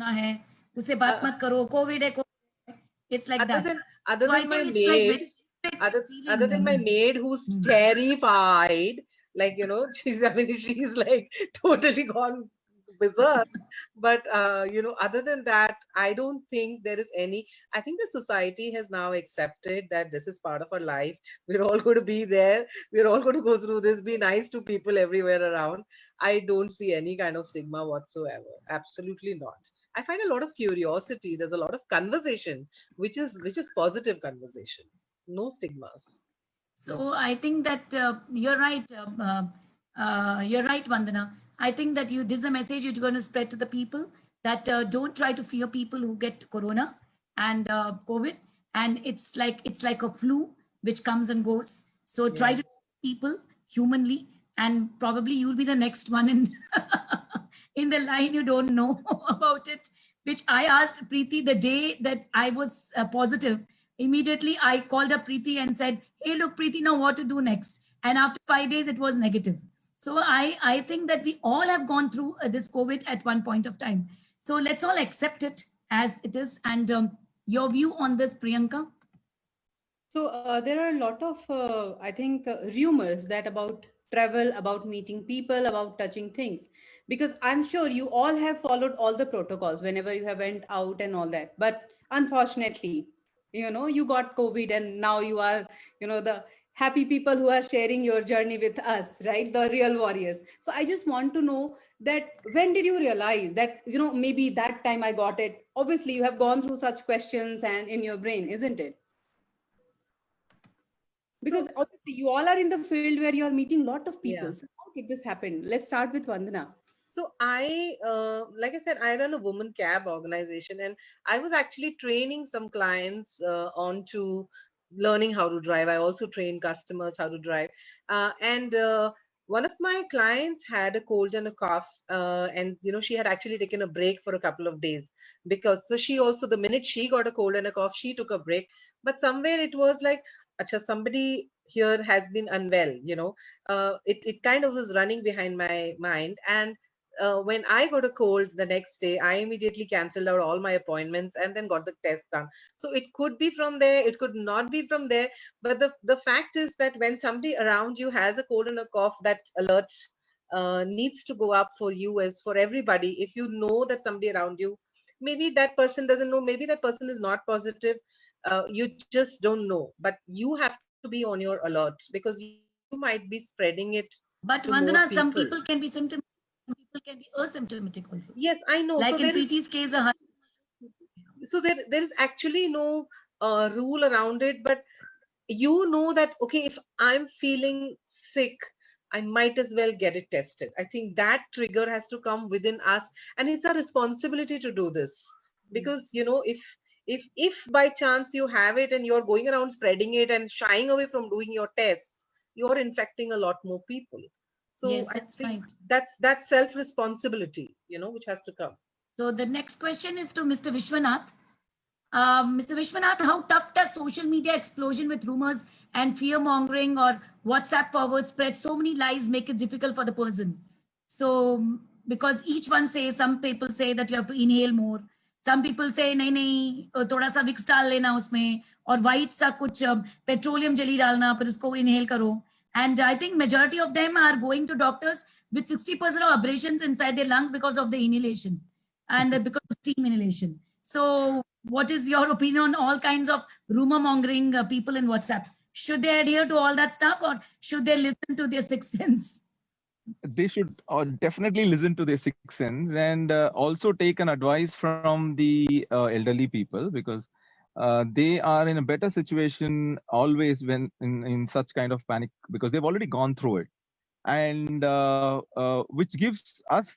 hai, usse baat mat karo, COVID hai. It's like that. Other than my maid, other than my maid who's terrified, like, she's like totally gone berserk. But, other than that, I don't think there is any. I think the society has now accepted that this is part of our life. We're all going to be there. We're all going to go through this, be nice to people everywhere around. I don't see any kind of stigma whatsoever. Absolutely not. I find a lot of curiosity. There's a lot of conversation, which is positive conversation. No stigmas. So I think that you're right. You're right, Vandana. I think that this is a message you're going to spread to the people that don't try to fear people who get corona and COVID. And it's like a flu which comes and goes. So try to people humanly, and probably you'll be the next one in the line you don't know about it, which I asked Preeti the day that I was positive. Immediately, I called up Preeti and said, hey, look, Preeti, now what to do next? And after 5 days, it was negative. So I think that we all have gone through this COVID at one point of time. So let's all accept it as it is. And your view on this, Priyanka? So there are a lot of, I think, rumors that about travel, about meeting people, about touching things. Because I'm sure you all have followed all the protocols whenever you have went out and all that. But unfortunately, you got COVID and now you are, the happy people who are sharing your journey with us, right? The real warriors. So I just want to know that when did you realize that, maybe that time I got it? Obviously, you have gone through such questions and in your brain, isn't it? Because obviously you all are in the field where you are meeting a lot of people. Yeah. So how did this happen? Let's start with Vandana. So I, like I said, I run a woman cab organization, and I was actually training some clients onto learning how to drive. I also train customers how to drive. And one of my clients had a cold and a cough, and she had actually taken a break for a couple of days because she also, the minute she got a cold and a cough, she took a break. But somewhere it was like, acha, somebody here has been unwell. It kind of was running behind my mind. And when I got a cold the next day, I immediately canceled out all my appointments and then got the test done. So it could be from there, it could not be from there. But the fact is that when somebody around you has a cold and a cough, that alert needs to go up for you as for everybody. If you know that somebody around you, maybe that person doesn't know, maybe that person is not positive, you just don't know. But you have to be on your alert, because you might be spreading it But to more Vandana, some people. people can be symptomatic, some people can be asymptomatic also. Yes, I know. Like So in there is, Preeti's case, so there is actually no rule around it, but you know that, okay, if I'm feeling sick, I might as well get it tested. I think that trigger has to come within us, and it's our responsibility to do this, because if by chance you have it and you're going around spreading it and shying away from doing your tests, you're infecting a lot more people. So yes, I that's think right. that's self responsibility, which has to come. So the next question is to Mr. Vishwanath. Mr. Vishwanath, how tough does social media explosion with rumors and fear mongering or WhatsApp forward spread so many lies make it difficult for the person? So, because each one says, some people say that you have to inhale more. Some people say, नहीं नहीं थोड़ा सा Vicks डाल लेना उसमें और white सा कुछ petroleum jelly डालना फिर उसको inhale करो. And I think majority of them are going to doctors with 60% of abrasions inside their lungs because of the inhalation and because of steam inhalation. So what is your opinion on all kinds of rumor mongering people in WhatsApp? Should they adhere to all that stuff or should they listen to their sixth sense? They should definitely listen to their sixth sense, and also take an advice from the elderly people, because they are in a better situation always when in such kind of panic, because they've already gone through it, and which gives us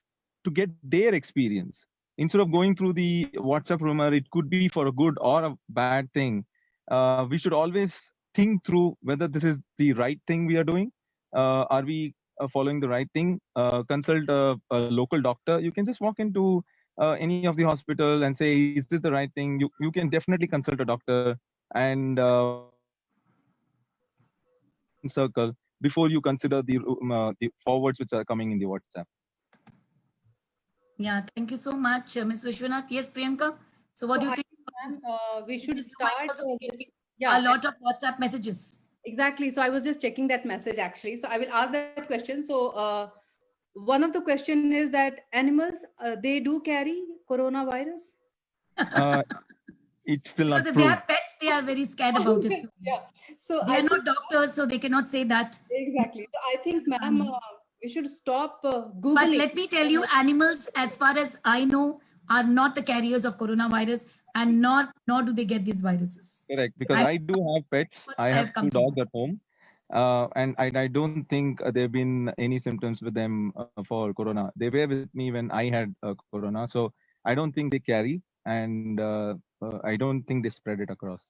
to get their experience instead of going through the WhatsApp rumor. It could be for a good or a bad thing. We should always think through whether this is the right thing we are doing. Are we following the right thing? Consult a local doctor. You can just walk into any of the hospital and say, is this the right thing? You can definitely consult a doctor and circle before you consider the forwards which are coming in the WhatsApp. Yeah, thank you so much, Ms. Vishwanath. Yes, Priyanka. So what do you think? We should start this. A lot of WhatsApp messages. Exactly. So I was just checking that message actually. So I will ask that question. So one of the question is that animals, they do carry coronavirus? It's still because not if proved. they have pets, they are very scared about it. So Yeah. So they I are not think, doctors, so they cannot say that. exactly. So I think, ma'am, we should stop But Googling. let me tell you, animals, as far as I know, are not the carriers of coronavirus, and nor do they get these viruses. Correct, because I do have pets. I have two dogs at home, and I don't think there have been any symptoms with them for corona. They were with me when I had corona, so I don't think they carry, and I don't think they spread it across.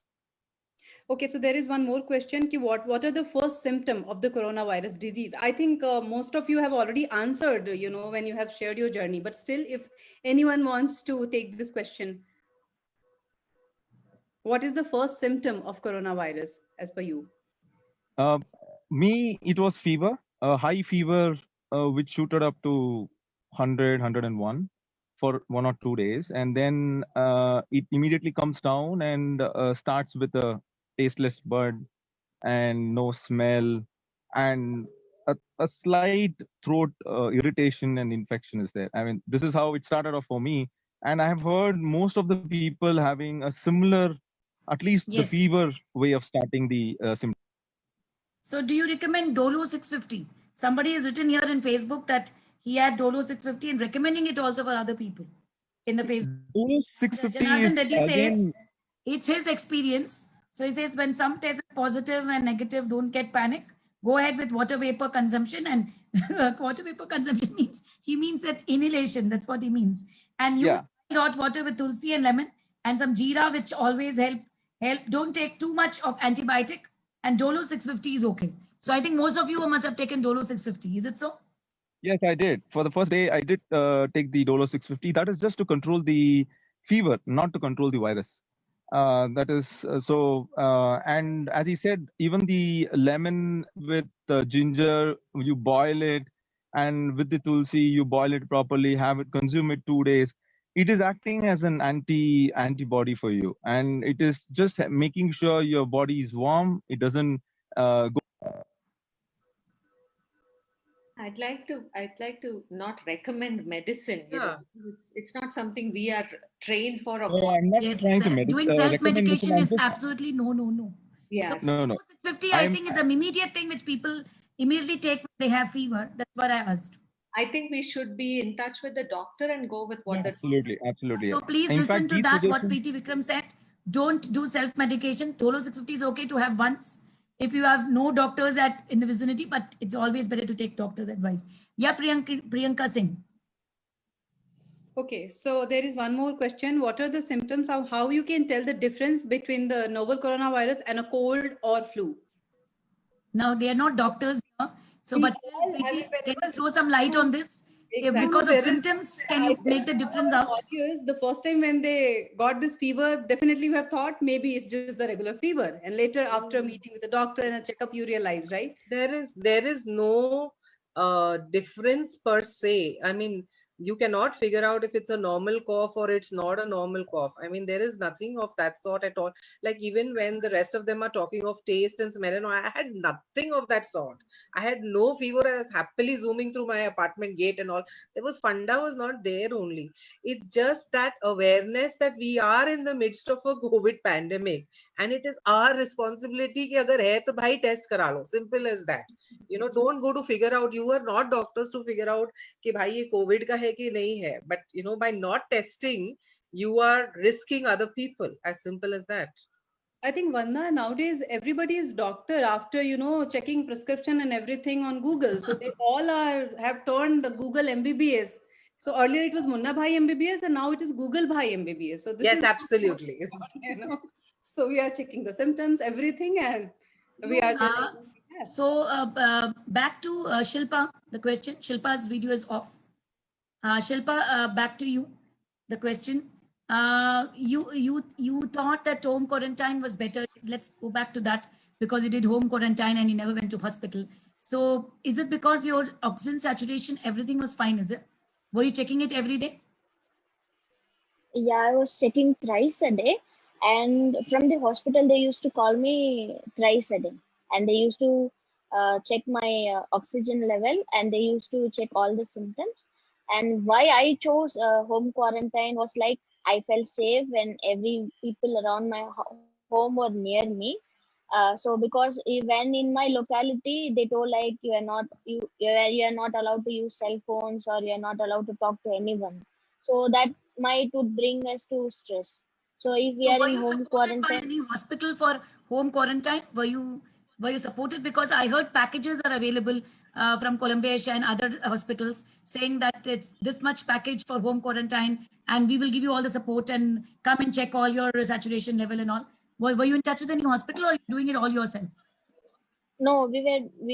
Okay, so there is one more question. What are the first symptom of the coronavirus disease? I think most of you have already answered, when you have shared your journey. But still, if anyone wants to take this question, what is the first symptom of coronavirus as per you? Me, it was fever, a high fever, which shooted up to 100, 101 for 1 or 2 days. And then it immediately comes down and starts with a tasteless bud and no smell, and a slight throat irritation and infection is there. I mean, this is how it started off for me. And I have heard most of the people having a similar, at least the fever way of starting the symptoms. So do you recommend Dolo 650? Somebody has written here in Facebook that he had Dolo 650 and recommending it also for other people in the Facebook. Dolo 650 Janardhan Reddy is says it's his experience. So he says when some test is positive and negative, don't get panic. Go ahead with water vapor consumption, and water vapor consumption means that inhalation. That's what he means. And use hot water with tulsi and lemon and some jeera, which always help. Don't take too much of antibiotic, and Dolo 650 is okay. So I think most of you must have taken Dolo 650. Is it so? Yes, I did. For the first day, I did take the Dolo 650. That is just to control the fever, not to control the virus. That is so. And as he said, even the lemon with the ginger, you boil it, and with the tulsi, you boil it properly, consume it 2 days. It is acting as an antibody for you, and it is just making sure your body is warm. It doesn't go. I'd like to not recommend medicine. It's not something we are trained for. No, I'm not trying to doing self-medication is absolutely no. Yeah. No, no. 650, I I'm- think, is an immediate thing which people immediately take when they have fever. That's what I asked. I think we should be in touch with the doctor and go with what Yes. Absolutely, absolutely. So please In listen fact, to these that, what suggestions- Preeti Vikram said. Don't do self-medication. Dolo 650 is okay to have once if you have no doctors in the vicinity, but it's always better to take doctor's advice. Yeah, Priyanka Singh. Okay, so there is one more question. What are the symptoms of how you can tell the difference between the novel coronavirus and a cold or flu? Now, they are not doctors here. So, but Because, I Preeti, mean, can you whenever- throw some light on this? Exactly. Because of There is- symptoms, can you I make the think difference our out? audience, the first time when they got this fever, definitely we have thought maybe it's just the regular fever. And later, after meeting with the doctor and a checkup, you realize, right? There is no difference per se. I mean, you cannot figure out if it's a normal cough or it's not a normal cough. I mean, there is nothing of that sort at all. Like even when the rest of them are talking of taste and smell, and I had nothing of that sort. I had no fever. I was happily zooming through my apartment gate and all. There was funda was not there only. It's just that awareness that we are in the midst of a COVID pandemic, and it is our responsibility कि अगर है तो भाई test करा लो. Simple as that. You know, don't go to figure out. You are not doctors to figure out कि भाई ये COVID का है कि नहीं है. But you know, by not testing, you are risking other people. As simple as that. I think Vanda, nowadays everybody is doctor after checking prescription and everything on Google. So they all have turned the Google MBBS. So earlier it was Munna Bhai MBBS and now it is Google Bhai MBBS. So this Yes, is absolutely. So we are checking the symptoms, everything, and we are just So back to Shilpa, the question. Shilpa's video is off. Shilpa, back to you. The question. You thought that home quarantine was better. Let's go back to that because you did home quarantine and you never went to hospital. So is it because your oxygen saturation, everything was fine, is it? Were you checking it every day? Yeah, I was checking thrice a day, and from the hospital they used to call me thrice a day, and they used to check my oxygen level, and they used to check all the symptoms. And why I chose home quarantine was like I felt safe when every people around my home were near me. So because when in my locality they told like you are not allowed to use cell phones or you are not allowed to talk to anyone. So that might would bring us to stress. So if we So are were in you home supported by quarantine, any hospital for home quarantine? Were you supported? Because I heard packages are available from Columbia Asia and other hospitals saying that it's this much package for home quarantine and we will give you all the support and come and check all your saturation level and all. Were you in touch with any hospital or are you doing it all yourself? no, we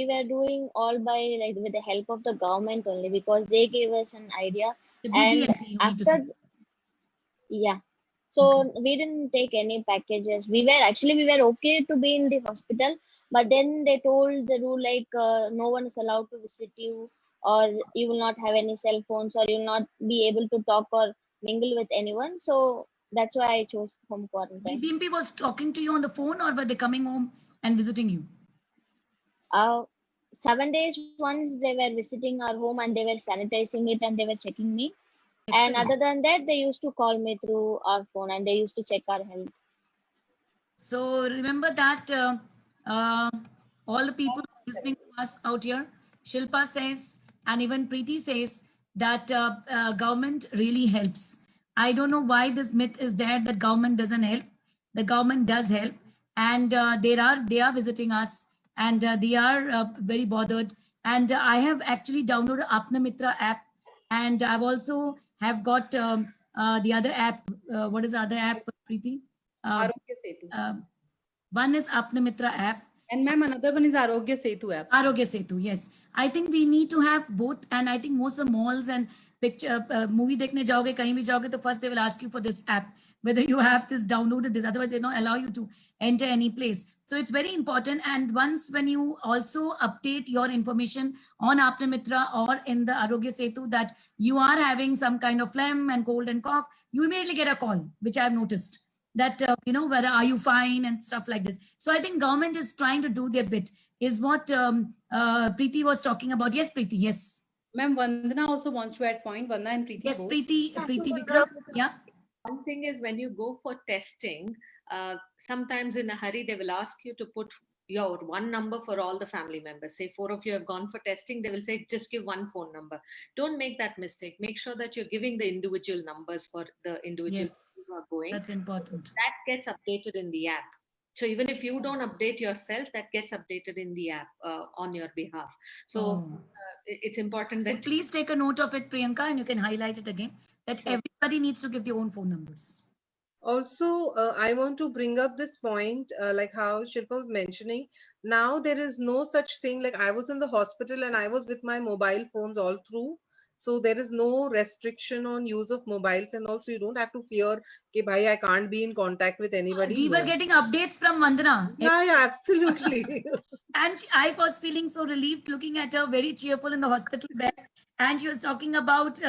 were doing all by like with the help of the government only because they gave us an idea. The And BBMP, you need to after say. yeah, so we didn't take any packages. We were okay to be in the hospital, but then they told the rule like no one is allowed to visit you, or you will not have any cell phones, or you will not be able to talk or mingle with anyone. So that's why I chose home quarantine. BBMP was talking to you on the phone or were they coming home and visiting you? 7 days once they were visiting our home and they were sanitizing it and they were checking me. And Excellent. other than that, they used to call me through our phone and they used to check our health. So remember that all the people listening to us out here, Shilpa says, and even Preeti says that government really helps. I don't know why this myth is there that government doesn't help. The government does help, and they are visiting us, and they are very bothered. And I have actually downloaded Apna Mitra app, and I've also have got the other app. What is the other app, Preeti? Arogya Setu. One is Apna Mitra app. And ma'am, another one is Arogya Setu app. Arogya Setu, yes. I think we need to have both. And I think most of the malls and picture movie देखने जाओगे कहीं भी जाओगे तो first they will ask you for this app, whether you have this downloaded this, otherwise they don't allow you to enter any place. So it's very important. And once when you also update your information on Apna Mitra or in the Arogya Setu that you are having some kind of phlegm and cold and cough, you immediately get a call, which I've noticed. That whether are you fine and stuff like this. So I think government is trying to do their bit, is what Preeti was talking about. Yes, Preeti, yes. Ma'am, Vandana also wants to add point. Vandana and Preeti. Yes, both. Preeti Vikram, yeah. One thing is when you go for testing, sometimes in a hurry, they will ask you to put your one number for all the family members. Say 4 of you have gone for testing, they will say just give one phone number. Don't make that mistake. Make sure that you're giving the individual numbers for the individual Yes, who are going. that's important. That gets updated in the app. So even if you don't update yourself, that gets updated in the app on your behalf. So it's important So that please take a note of it, Priyanka, and you can highlight it again, that everybody needs to give their own phone numbers. Also, I want to bring up this point, like how Shilpa was mentioning. Now there is no such thing. Like I was in the hospital and I was with my mobile phones all through. So there is no restriction on use of mobiles, and also you don't have to fear, okay, bhai, I can't be in contact with anybody. We were getting updates from Vandana. Yeah, absolutely. And I was feeling so relieved looking at her, very cheerful in the hospital bed. And she was talking about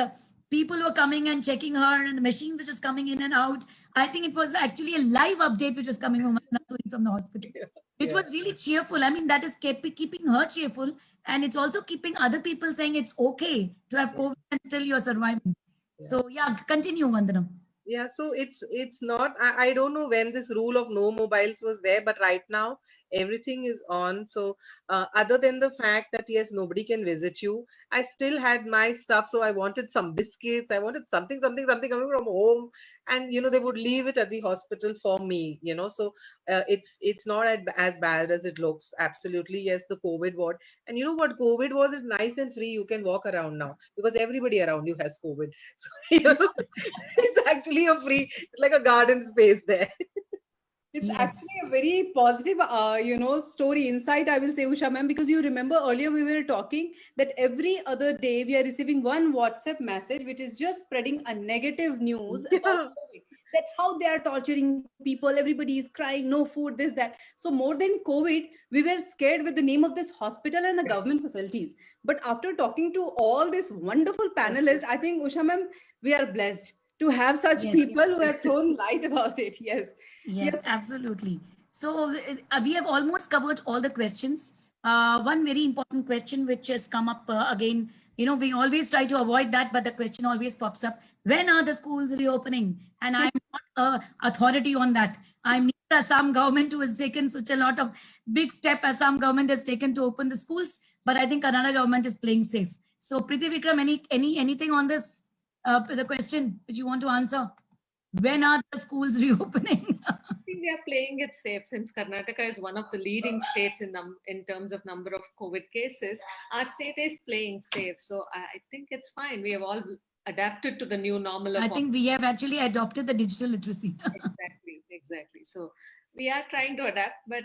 people who were coming and checking her, and the machine which was coming in and out. I think it was actually a live update which was coming from the hospital, which was really cheerful. I mean, that is keeping her cheerful, and it's also keeping other people saying it's okay to have COVID and still you're surviving. So yeah, continue, Vandana. Yeah, so it's not, I don't know when this rule of no mobiles was there, but right now everything is on. So other than the fact that yes, nobody can visit you, I still had my stuff. So I wanted some biscuits, I wanted something coming from home, and they would leave it at the hospital for me. So it's not as bad as it looks. Absolutely, yes, the COVID ward, and you know what, COVID was is nice and free. You can walk around now because everybody around you has COVID. So it's actually a free, like a garden space there. It's actually a very positive, story, insight, I will say, Usha ma'am, because you remember earlier we were talking that every other day we are receiving one WhatsApp message, which is just spreading a negative news about COVID, that how they are torturing people, everybody is crying, no food, this, that. So more than COVID, we were scared with the name of this hospital and the government facilities. But after talking to all these wonderful panelists, I think, Usha ma'am, we are blessed to have such people who have thrown light about it. Yes, absolutely. So we have almost covered all the questions. One very important question which has come up again, we always try to avoid that, but the question always pops up. When are the schools reopening? And I'm not an authority on that. I'm neither Assam government who has taken such a lot of big step Assam government has taken to open the schools, but I think Karnataka government is playing safe. So Preeti Vikram, anything on this? The question which you want to answer? When are the schools reopening? I think we are playing it safe since Karnataka is one of the leading states in terms of number of COVID cases. Our state is playing safe. So I think it's fine. We have all adapted to the new normal. I think we have actually adopted the digital literacy. Exactly. So we are trying to adapt, but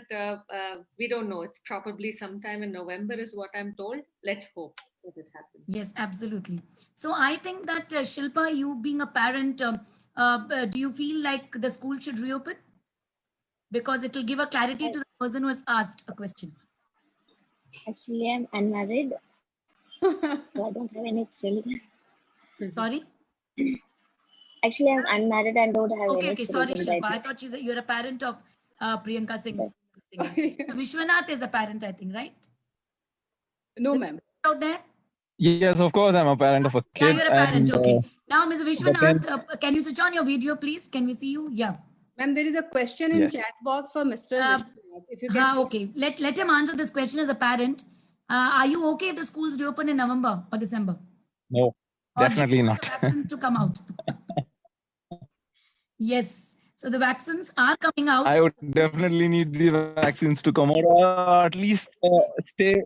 we don't know. It's probably sometime in November is what I'm told. Let's hope that it happens. Yes, absolutely. So I think that Shilpa, you being a parent, do you feel like the school should reopen? Because it will give a clarity to the person who has asked a question. Actually, I'm unmarried, so I don't have any children. Sorry? Actually, I'm unmarried and don't have any children. Sorry, Shilpa. I thought you're a parent of Priyanka Singh. Vishwanath is a parent, I think, right? No, ma'am. Out there? Yes, of course, I'm a parent of a kid. Yeah, you're a parent, okay. Now, Mr. Vishwanath, can you switch on your video, please? Can we see you? Yeah. Ma'am, there is a question in chat box for Mr. Vishwanath. If you can. Okay, let him answer this question as a parent. Are you okay if the schools reopen in November or December? No, definitely not. The vaccines to come out. Yes, so the vaccines are coming out. I would definitely need the vaccines to come out, or at least stay.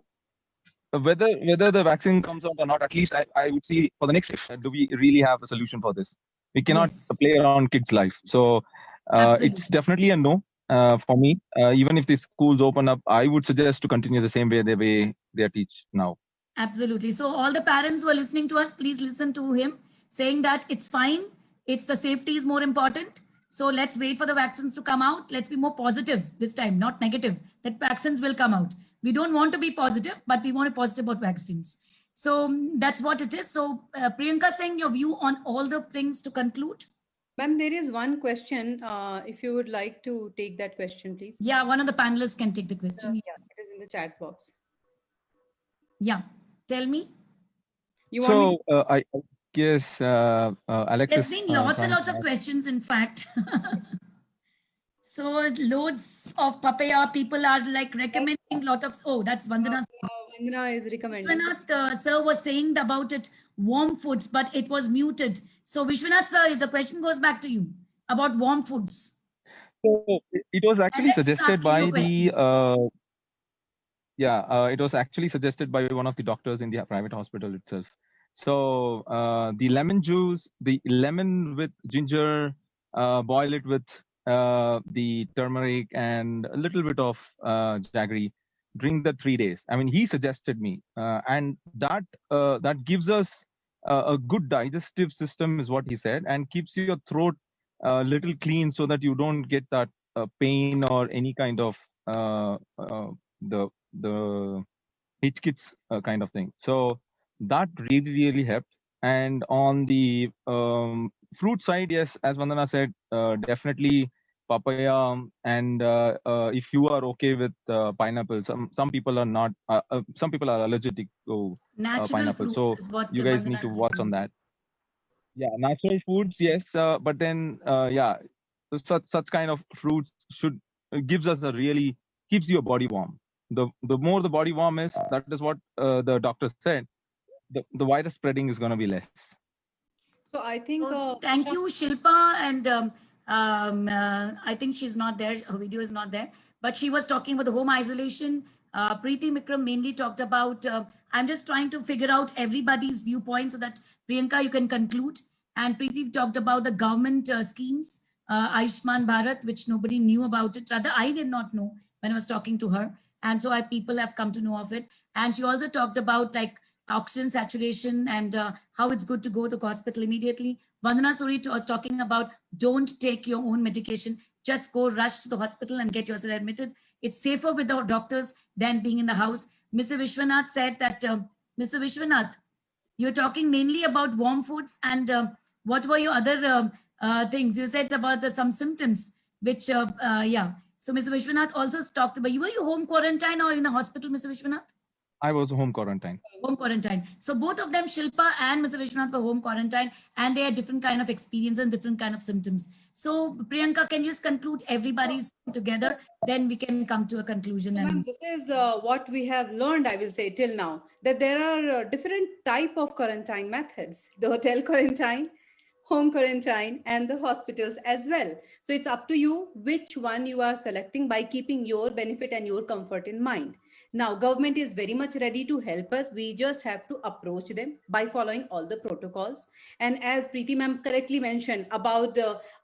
Whether the vaccine comes out or not, at least I would see for the next. Do we really have a solution for this? We cannot play around kids' life. So it's definitely a no for me. Even if the schools open up, I would suggest to continue the same way they teach now. Absolutely. So all the parents who are listening to us, please listen to him saying that it's fine. It's the safety is more important. So let's wait for the vaccines to come out. Let's be more positive this time, not negative, that vaccines will come out. We don't want to be positive, but we want to be positive about vaccines. So that's what it is. So Priyanka, saying your view on all the things to conclude. Ma'am, there is one question. If you would like to take that question, please. Yeah, one of the panelists can take the question. Yeah, it is in the chat box. Yeah, tell me. You want I guess Alexis. There's been lots and lots of questions, in fact. So loads of papaya. People are like recommending lot of. Oh, that's Vandana. Vandana is recommending. Vishwanath sir was saying about it, warm foods, but it was muted. So Vishwanath sir, the question goes back to you about warm foods. So it was actually Alex is suggested asking by you a the question. it was actually suggested by one of the doctors in the private hospital itself. So the lemon juice, the lemon with ginger, boil it with the turmeric and a little bit of jaggery. Drink that 3 days. I mean, he suggested me, and that gives us a good digestive system, is what he said, and keeps your throat a little clean so that you don't get that pain or any kind of the hitchkits kind of thing. So that really helped. And on the fruit side, yes, as Vandana said, definitely papaya. And if you are okay with pineapple, some people are not. Some people are allergic to Natural pineapple. fruits So is what you guys Vandana need to is watch on that. Yeah, natural foods, yes, but then such kind of fruits should gives us a really keeps your body warm. The more the body warm is, that is what the doctor said. The virus spreading is going to be less. So I think. Thank you, Shilpa, and I think she's not there. Her video is not there, but she was talking about the home isolation. Preeti Mikram mainly talked about. I'm just trying to figure out everybody's viewpoint so that Priyanka, you can conclude. And Preeti talked about the government schemes, Ayushman Bharat, which nobody knew about it. Rather, I did not know when I was talking to her, and so people have come to know of it. And she also talked about like oxygen saturation and how it's good to go to the hospital immediately. Vandana Suri was talking about don't take your own medication, just go rush to the hospital and get yourself admitted. It's safer with the doctors than being in the house. Mr. Vishwanath said that, Mr. Vishwanath, you're talking mainly about warm foods, and what were your other things? You said about some symptoms, which, yeah. So Mr. Vishwanath also talked about, were you home quarantine or in a hospital, Mr. Vishwanath? I was home quarantine. Home quarantine. So both of them, Shilpa and Mr. Vishwanath, were home quarantine, and they had different kind of experience and different kind of symptoms. So Priyanka, can you just conclude everybody's together? Then we can come to a conclusion. And this is what we have learned, I will say, till now, that there are different type of quarantine methods: the hotel quarantine, home quarantine, and the hospitals as well. So it's up to you which one you are selecting by keeping your benefit and your comfort in mind. Now, government is very much ready to help us. We just have to approach them by following all the protocols. And as Preeti ma'am correctly mentioned about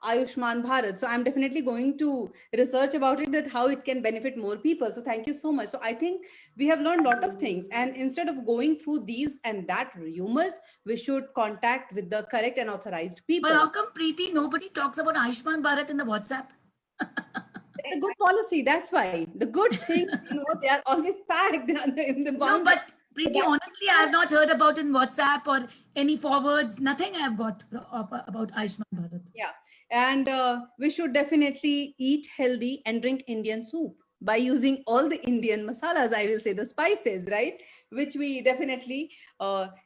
Ayushman Bharat, so I'm definitely going to research about it, that how it can benefit more people. So thank you so much. So I think we have learned a lot of things. And instead of going through these and that rumors, we should contact with the correct and authorized people. But how come, Preeti, nobody talks about Ayushman Bharat in the WhatsApp? It's a good policy. That's why the good thing, they are always packed in the No, but Preeti, honestly, I have not heard about in WhatsApp or any forwards. Nothing I have got about Ayushman Bharat. Yeah, and we should definitely eat healthy and drink Indian soup by using all the Indian masalas. I will say the spices, right? Which we definitely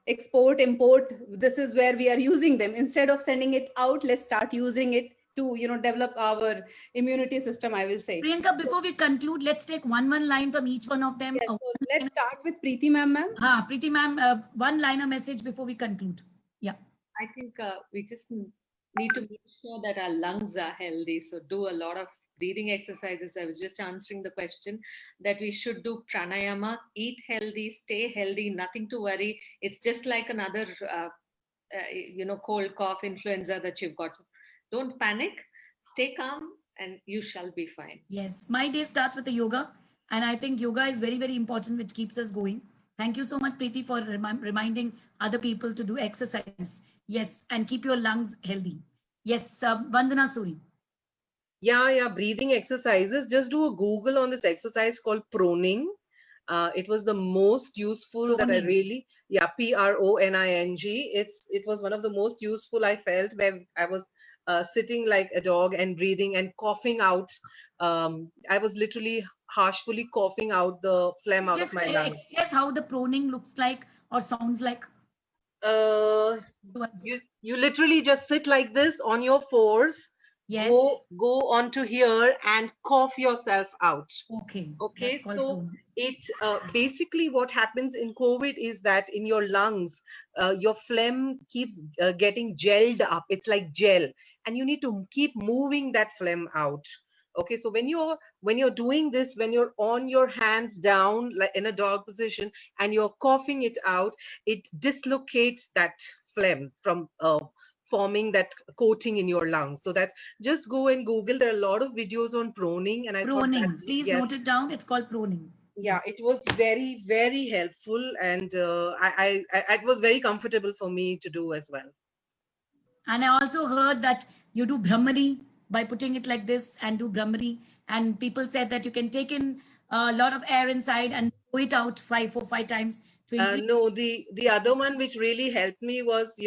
export, import. This is where we are using them. Instead of sending it out, let's start using it to develop our immunity system, I will say. Priyanka, before we conclude, let's take one line from each one of them. Yes, so let's start with Preeti ma'am. Preeti ma'am, one liner message before we conclude. Yeah. I think we just need to make sure that our lungs are healthy. So do a lot of breathing exercises. I was just answering the question that we should do pranayama, eat healthy, stay healthy, nothing to worry. It's just like another, cold, cough, influenza that you've got. Don't panic, stay calm, and you shall be fine. Yes, my day starts with the yoga, and I think yoga is very, very important, which keeps us going. Thank you so much, Preeti, for reminding other people to do exercise. Yes, and keep your lungs healthy. Yes, Vandana Suri. Yeah, breathing exercises. Just do a Google on this exercise called proning. It was the most useful that I really, PRONING. It was one of the most useful I felt, where I was sitting like a dog and breathing and coughing out. I was literally harshfully coughing out the phlegm out of my lungs. Express how the proning looks like or sounds like. You literally just sit like this on your fours Yes. go onto here and cough yourself out. Okay. Okay, That's called so proning. it basically what happens in COVID is that in your lungs, your phlegm keeps getting gelled up. It's like gel, and you need to keep moving that phlegm out. Okay, so when you're doing this, when you're on your hands down like in a dog position and you're coughing it out, it dislocates that phlegm from forming that coating in your lungs. So that just go and Google. There are a lot of videos on proning, and I thought that Proning. Please yes, note it down. It's called proning. yeah, it was very very helpful, and it was very comfortable for me to do as well. And I also heard that you do Brahmari by putting it like this and do Brahmari. And people said that you can take in a lot of air inside and blow it out 4-5 times to increase. No, the other one which really helped me was,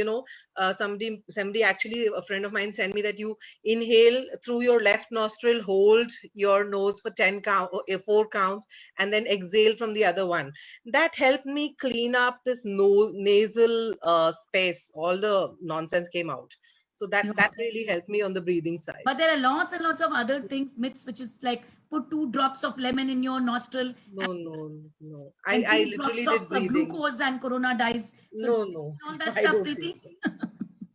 somebody actually, a friend of mine sent me that you inhale through your left nostril, hold your nose for 4 counts, and then exhale from the other one. That helped me clean up this nasal space. All the nonsense came out. So that really helped me on the breathing side. But there are lots and lots of other things, myths, which is like put 2 drops of lemon in your nostril. No. And I 2 literally drops did of breathing. glucose and corona dies. So No. all that I stuff, don't Preeti? think so.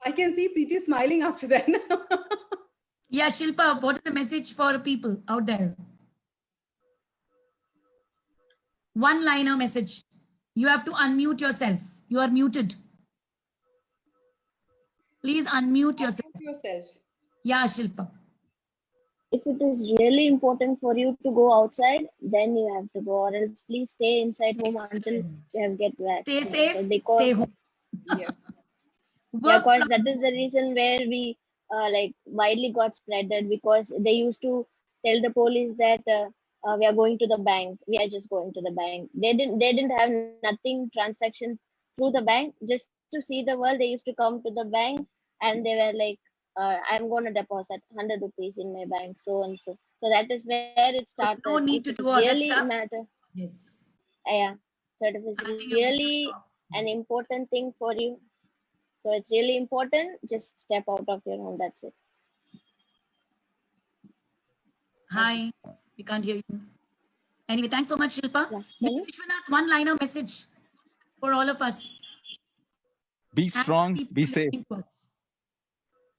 I can see Preeti smiling after that. Yeah, Shilpa, what is the message for people out there? One-liner message. You have to unmute yourself. You are muted. Please unmute yourself. Yeah, Shilpa. If it is really important for you to go outside, then you have to go, or else please stay inside home until you have get back. Stay safe, because, stay home. Yes. Yeah, because that is the reason where we like widely got spreaded, because they used to tell the police that we are going to the bank. We are just going to the bank. They didn't have nothing transaction through the bank. Just to see the world, they used to come to the bank and they were like, I'm going to deposit 100 rupees in my bank, so and so. So that is where it started. No need to If do it all that really stuff. matter. Yes. Yeah. So it is really an important thing for you. So it's really important. Just step out of your home. That's it. Hi, we can't hear you. Anyway, thanks so much, Shilpa. Vishwanath, one-liner message for all of us. Be strong, be safe,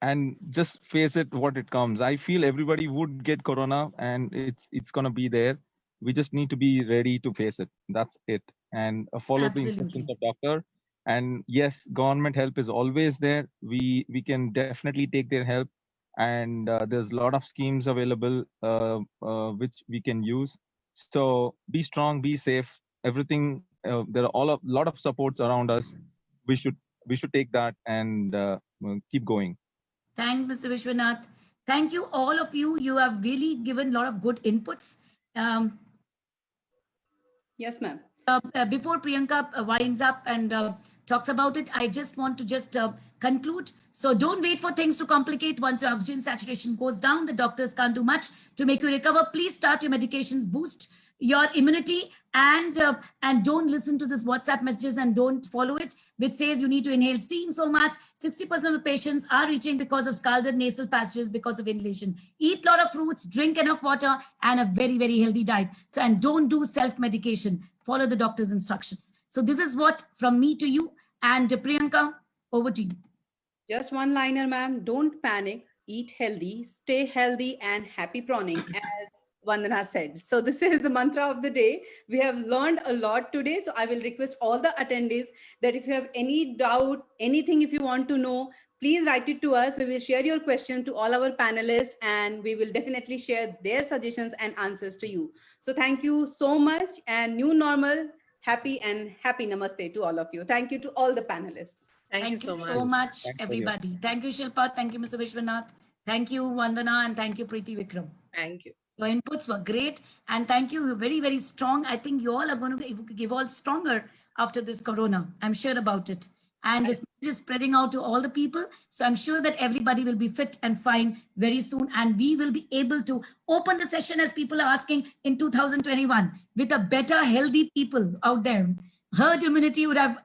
and just face it what it comes. I feel everybody would get corona, and it's gonna be there. We just need to be ready to face it. That's it. And follow the instructions of doctor. And yes, government help is always there. We can definitely take their help. And there's a lot of schemes available which we can use. So be strong, be safe. Everything. There are a lot of supports around us. We should take that and keep going. Thanks, Mr. Vishwanath. Thank you, all of you. You have really given a lot of good inputs. Yes, ma'am. Before Priyanka winds up and talks about it, I just want to conclude. So don't wait for things to complicate. Once your oxygen saturation goes down, the doctors can't do much to make you recover. Please start your medications, boost your immunity, and don't listen to this WhatsApp messages and don't follow it, which says you need to inhale steam so much. 60% of the patients are reaching because of scalded nasal passages because of inhalation. Eat a lot of fruits, drink enough water, and a very, very healthy diet. So, and don't do self-medication. Follow the doctor's instructions. So this is what from me to you. And Priyanka, over to you. Just one liner, ma'am. Don't panic. Eat healthy, stay healthy, and happy prawning, as Vandana said. So this is the mantra of the day. We have learned a lot today. So I will request all the attendees that if you have any doubt, anything, if you want to know, please write it to us. We will share your question to all our panelists, and we will definitely share their suggestions and answers to you. So thank you so much, and new normal, happy namaste to all of you. Thank you to all the panelists. Thank you so much, everybody. Thank you, Shilpa. Thank you, Mr. Vishwanath. Thank you, Vandana, and thank you, Preeti Vikram. Thank you. Your inputs were great, and thank you. You're very, very strong. I think you all are going to evolve stronger after this corona. I'm sure about it. And this is spreading out to all the people. So I'm sure that everybody will be fit and fine very soon. And we will be able to open the session, as people are asking, in 2021 with a better, healthy people out there. Herd immunity would have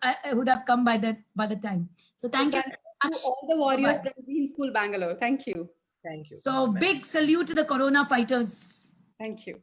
come by the time. So thank you so much. To all the warriors from Green School, Bangalore. Thank you. Thank you. So big salute to the Corona fighters. Thank you.